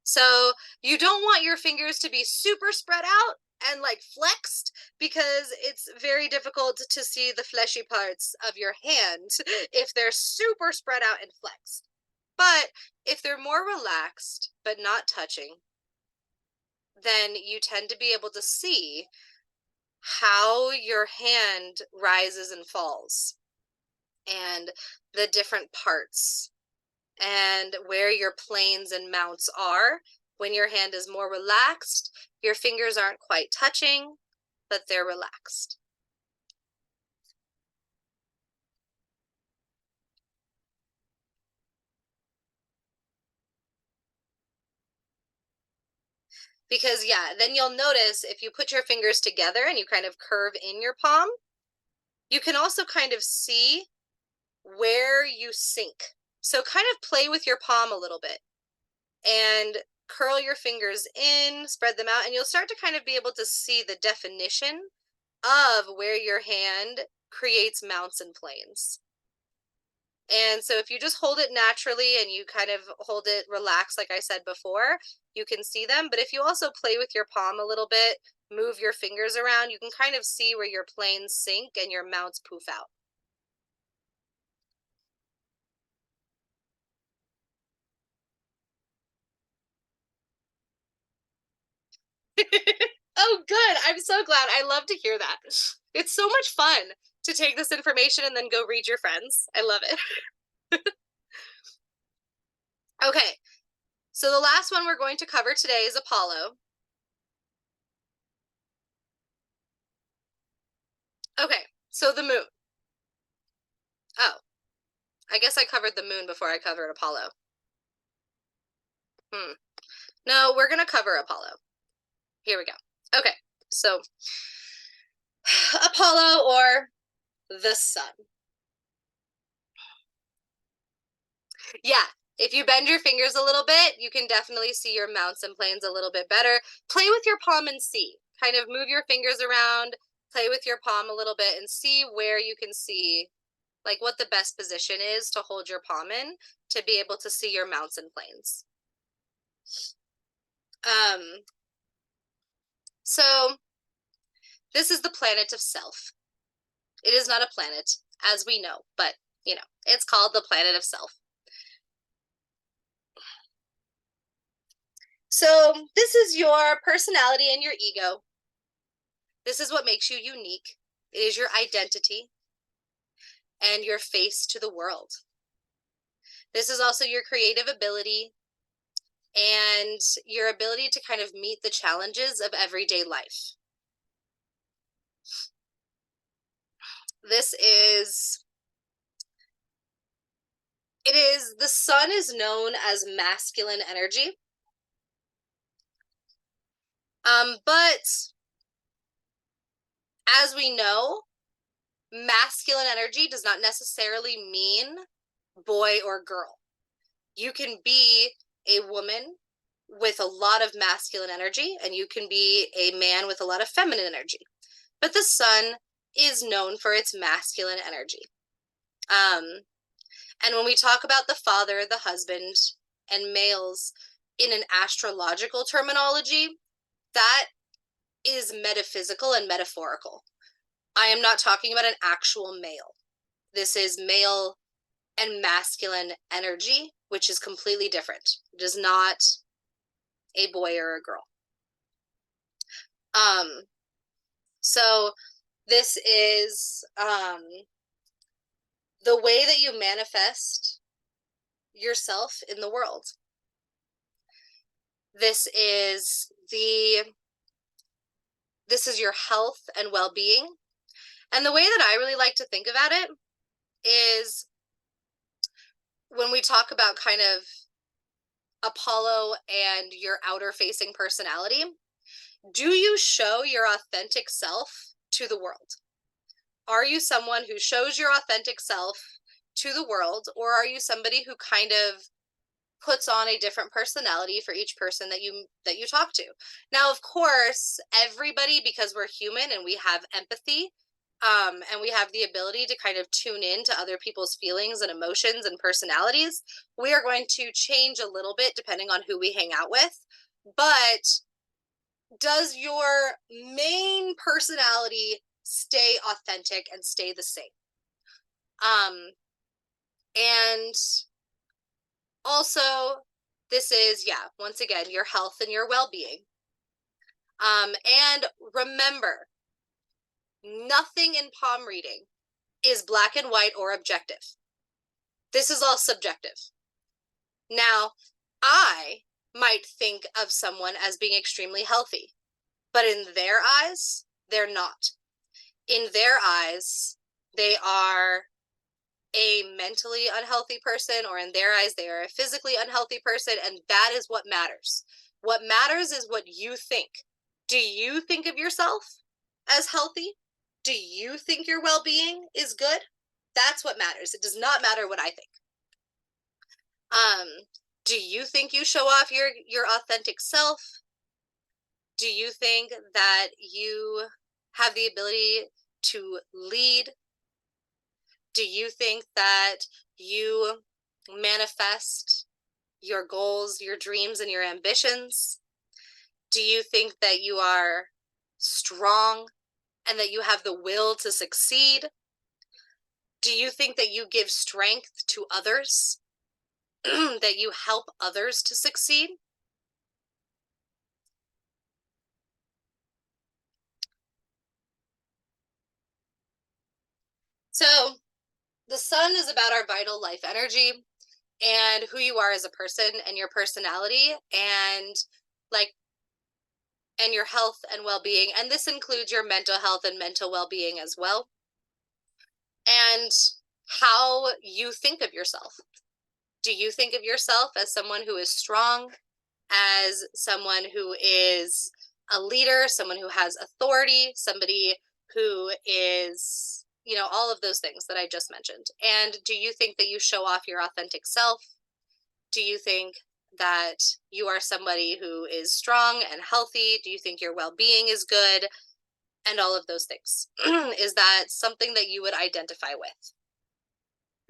Speaker 1: So you don't want your fingers to be super spread out and like flexed, because it's very difficult to see the fleshy parts of your hand if they're super spread out and flexed. But if they're more relaxed but not touching, then you tend to be able to see how your hand rises and falls, and the different parts, and where your planes and mounts are. When your hand is more relaxed, your fingers aren't quite touching, but they're relaxed. Because yeah, then you'll notice if you put your fingers together and you kind of curve in your palm, you can also kind of see where you sink. So kind of play with your palm a little bit and curl your fingers in, spread them out, and you'll start to kind of be able to see the definition of where your hand creates mounts and planes. And so if you just hold it naturally and you kind of hold it relaxed, like I said before, you can see them. But if you also play with your palm a little bit, move your fingers around, you can kind of see where your planes sink and your mounts poof out. Oh, good. I'm so glad. I love to hear that. It's so much fun to take this information and then go read your friends. I love it. Okay, so the last one we're going to cover today is Apollo. Okay, so the moon. Oh, I guess I covered the moon before I covered Apollo. No, we're going to cover Apollo. Here we go. Okay, so Apollo, or the sun. Yeah, if you bend your fingers a little bit, you can definitely see your mounts and planes a little bit better. Play with your palm and see. Kind of move your fingers around, play with your palm a little bit, and see where you can see, like, what the best position is to hold your palm in to be able to see your mounts and planes. So this is the planet of self. It is not a planet, as we know, but, you know, it's called the planet of self. So this is your personality and your ego. This is what makes you unique. It is your identity and your face to the world. This is also your creative ability and your ability to kind of meet the challenges of everyday life. The sun is known as masculine energy. But as we know, masculine energy does not necessarily mean boy or girl. You can be a woman with a lot of masculine energy, and you can be a man with a lot of feminine energy. But the sun is known for its masculine energy. And when we talk about the father, the husband, and males in an astrological terminology, that is metaphysical and metaphorical. I am not talking about an actual male. This is male and masculine energy, which is completely different. It is not a boy or a girl. So this is the way that you manifest yourself in the world. This is your health and well-being. And the way that I really like to think about it is when we talk about kind of Apollo and your outer facing personality, do you show your authentic self to the world? Are you someone who shows your authentic self to the world, or are you somebody who kind of puts on a different personality for each person that you talk to? Now, of course, everybody, because we're human and we have empathy, and we have the ability to kind of tune in to other people's feelings and emotions and personalities, we are going to change a little bit depending on who we hang out with. But does your main personality stay authentic and stay the same? And also, this is, yeah, once again, your health and your well-being. And remember, nothing in palm reading is black and white or objective. This is all subjective. Now, I might think of someone as being extremely healthy, but in their eyes, they're not. In their eyes, they are a mentally unhealthy person, or in their eyes, they are a physically unhealthy person, and that is what matters. What matters is what you think. Do you think of yourself as healthy? Do you think your well-being is good? That's what matters. It does not matter what I think. Do you think you show off your authentic self? Do you think that you have the ability to lead? Do you think that you manifest your goals, your dreams, and your ambitions? Do you think that you are strong and that you have the will to succeed? Do you think that you give strength to others? That you help others to succeed? So the sun is about our vital life energy and who you are as a person and your personality and your health and well-being. And this includes your mental health and mental well-being as well. And how you think of yourself. Do you think of yourself as someone who is strong, as someone who is a leader, someone who has authority, somebody who is, all of those things that I just mentioned? And do you think that you show off your authentic self? Do you think that you are somebody who is strong and healthy? Do you think your well-being is good? And all of those things. Is that something that you would identify with?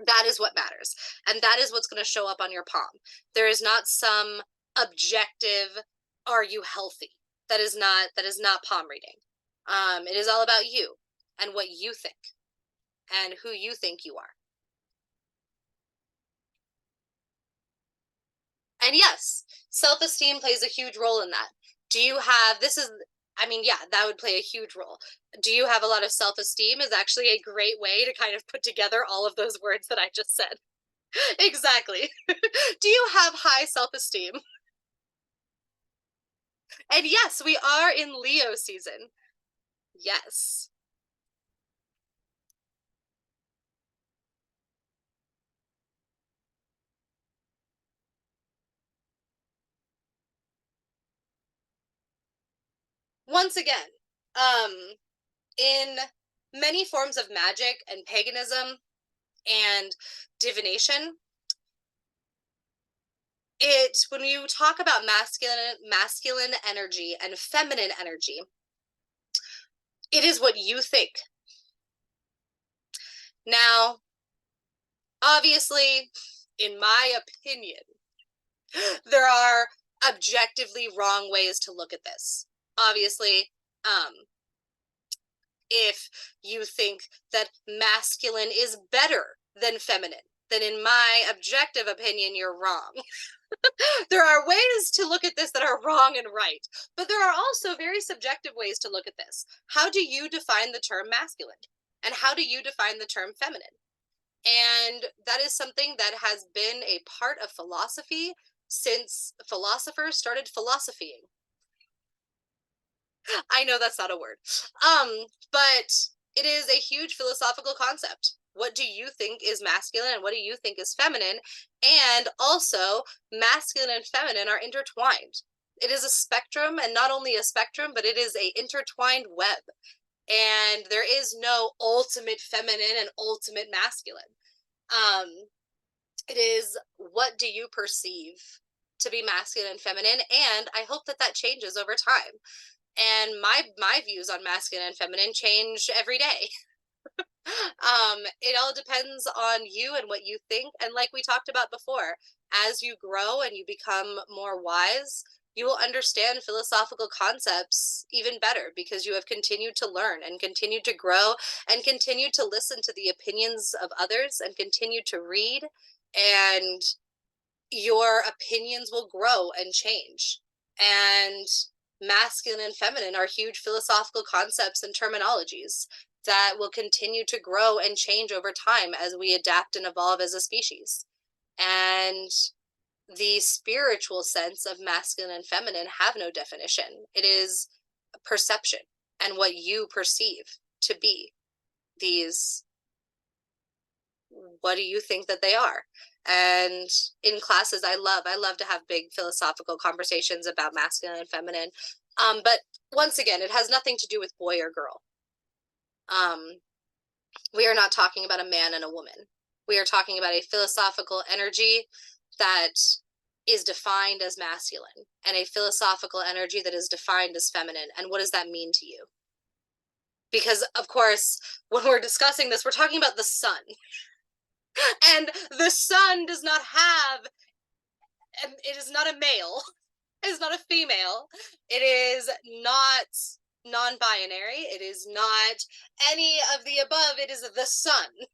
Speaker 1: That is what matters. And that is what's going to show up on your palm. There is not some objective, are you healthy? That is not palm reading. It is all about you and what you think and who you think you are. And yes, self-esteem plays a huge role in that. Do you have, yeah, that would play a huge role. Do you have a lot of self-esteem is actually a great way to kind of put together all of those words that I just said. Exactly. Do you have high self-esteem? And yes, we are in Leo season. Yes. Once again, in many forms of magic and paganism and divination, when you talk about masculine energy and feminine energy, it is what you think. Now, obviously, in my opinion, there are objectively wrong ways to look at this. Obviously, if you think that masculine is better than feminine, then in my objective opinion, you're wrong. There are ways to look at this that are wrong and right, but there are also very subjective ways to look at this. How do you define the term masculine? And how do you define the term feminine? And that is something that has been a part of philosophy since philosophers started philosophying. I know that's not a word. But it is a huge philosophical concept. What do you think is masculine and what do you think is feminine? And also, masculine and feminine are intertwined. It is a spectrum, and not only a spectrum, but it is a intertwined web. And there is no ultimate feminine and ultimate masculine. It is, what do you perceive to be masculine and feminine? And I hope that that changes over time. And my views on masculine and feminine change every day. It all depends on you and what you think. And like we talked about before, as you grow and you become more wise, you will understand philosophical concepts even better because you have continued to learn and continued to grow and continued to listen to the opinions of others and continue to read, and your opinions will grow and change. And masculine and feminine are huge philosophical concepts and terminologies that will continue to grow and change over time as we adapt and evolve as a species. And the spiritual sense of masculine and feminine have no definition. It is perception and what you perceive to be these. What do you think that they are? And in classes, I love to have big philosophical conversations about masculine and feminine. But once again, it has nothing to do with boy or girl. We are not talking about a man and a woman. We are talking about a philosophical energy that is defined as masculine and a philosophical energy that is defined as feminine. And what does that mean to you? Because, of course, when we're discussing this, we're talking about the sun. And the sun does not have, it is not a male, it is not a female, it is not non-binary, it is not any of the above, it is the sun.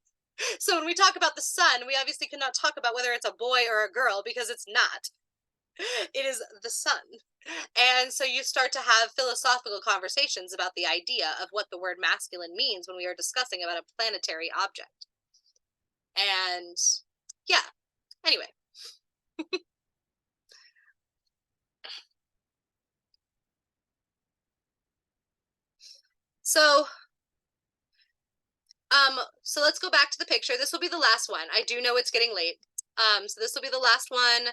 Speaker 1: So when we talk about the sun, we obviously cannot talk about whether it's a boy or a girl because it's not. It is the sun. And so you start to have philosophical conversations about the idea of what the word masculine means when we are discussing about a planetary object. And yeah, anyway. So let's go back to the picture. This will be the last one. I do know it's getting late. So this will be the last one,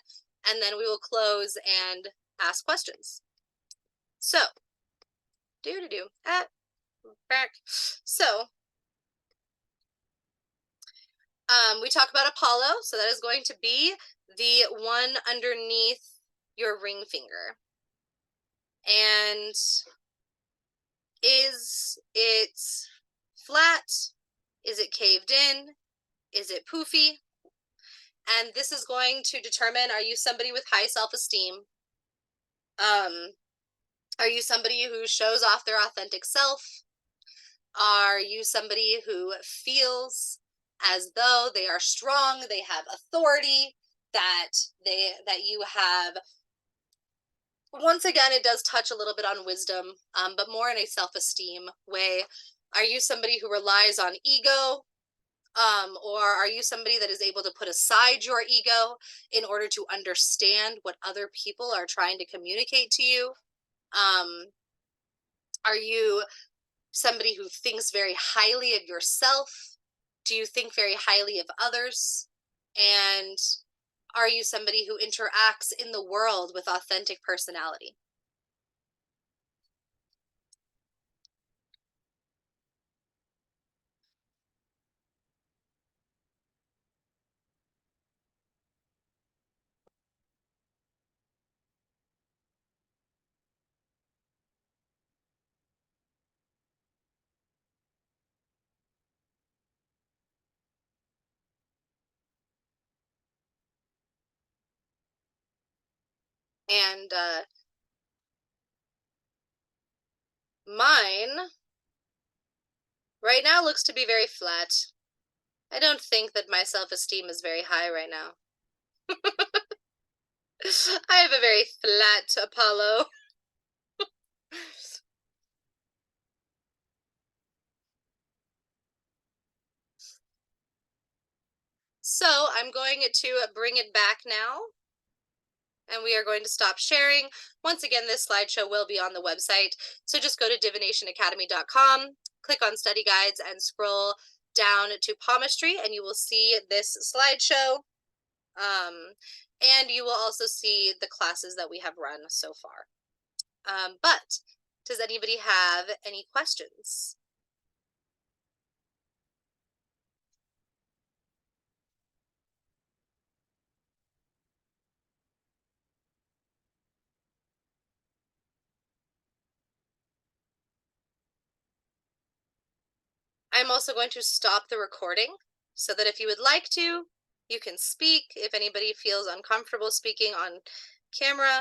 Speaker 1: and then we will close and ask questions. So, back. So, we talk about Apollo, so that is going to be the one underneath your ring finger. And is it flat? Is it caved in? Is it poofy? And this is going to determine, are you somebody with high self-esteem? Are you somebody who shows off their authentic self? Are you somebody who feels as though they are strong, they have authority, that you have, once again, it does touch a little bit on wisdom, but more in a self-esteem way. Are you somebody who relies on ego? Or are you somebody that is able to put aside your ego in order to understand what other people are trying to communicate to you? Are you somebody who thinks very highly of yourself? Do you think very highly of others? And are you somebody who interacts in the world with authentic personality? And mine right now looks to be very flat. I don't think that my self-esteem is very high right now. I have a very flat Apollo. So I'm going to bring it back now. And we are going to stop sharing. Once again, this slideshow will be on the website. So just go to DiviNationAcademy.com, click on study guides, and scroll down to Palmistry, and you will see this slideshow. And you will also see the classes that we have run so far. But does anybody have any questions? I'm also going to stop the recording so that if you would like to, you can speak. If anybody feels uncomfortable speaking on camera,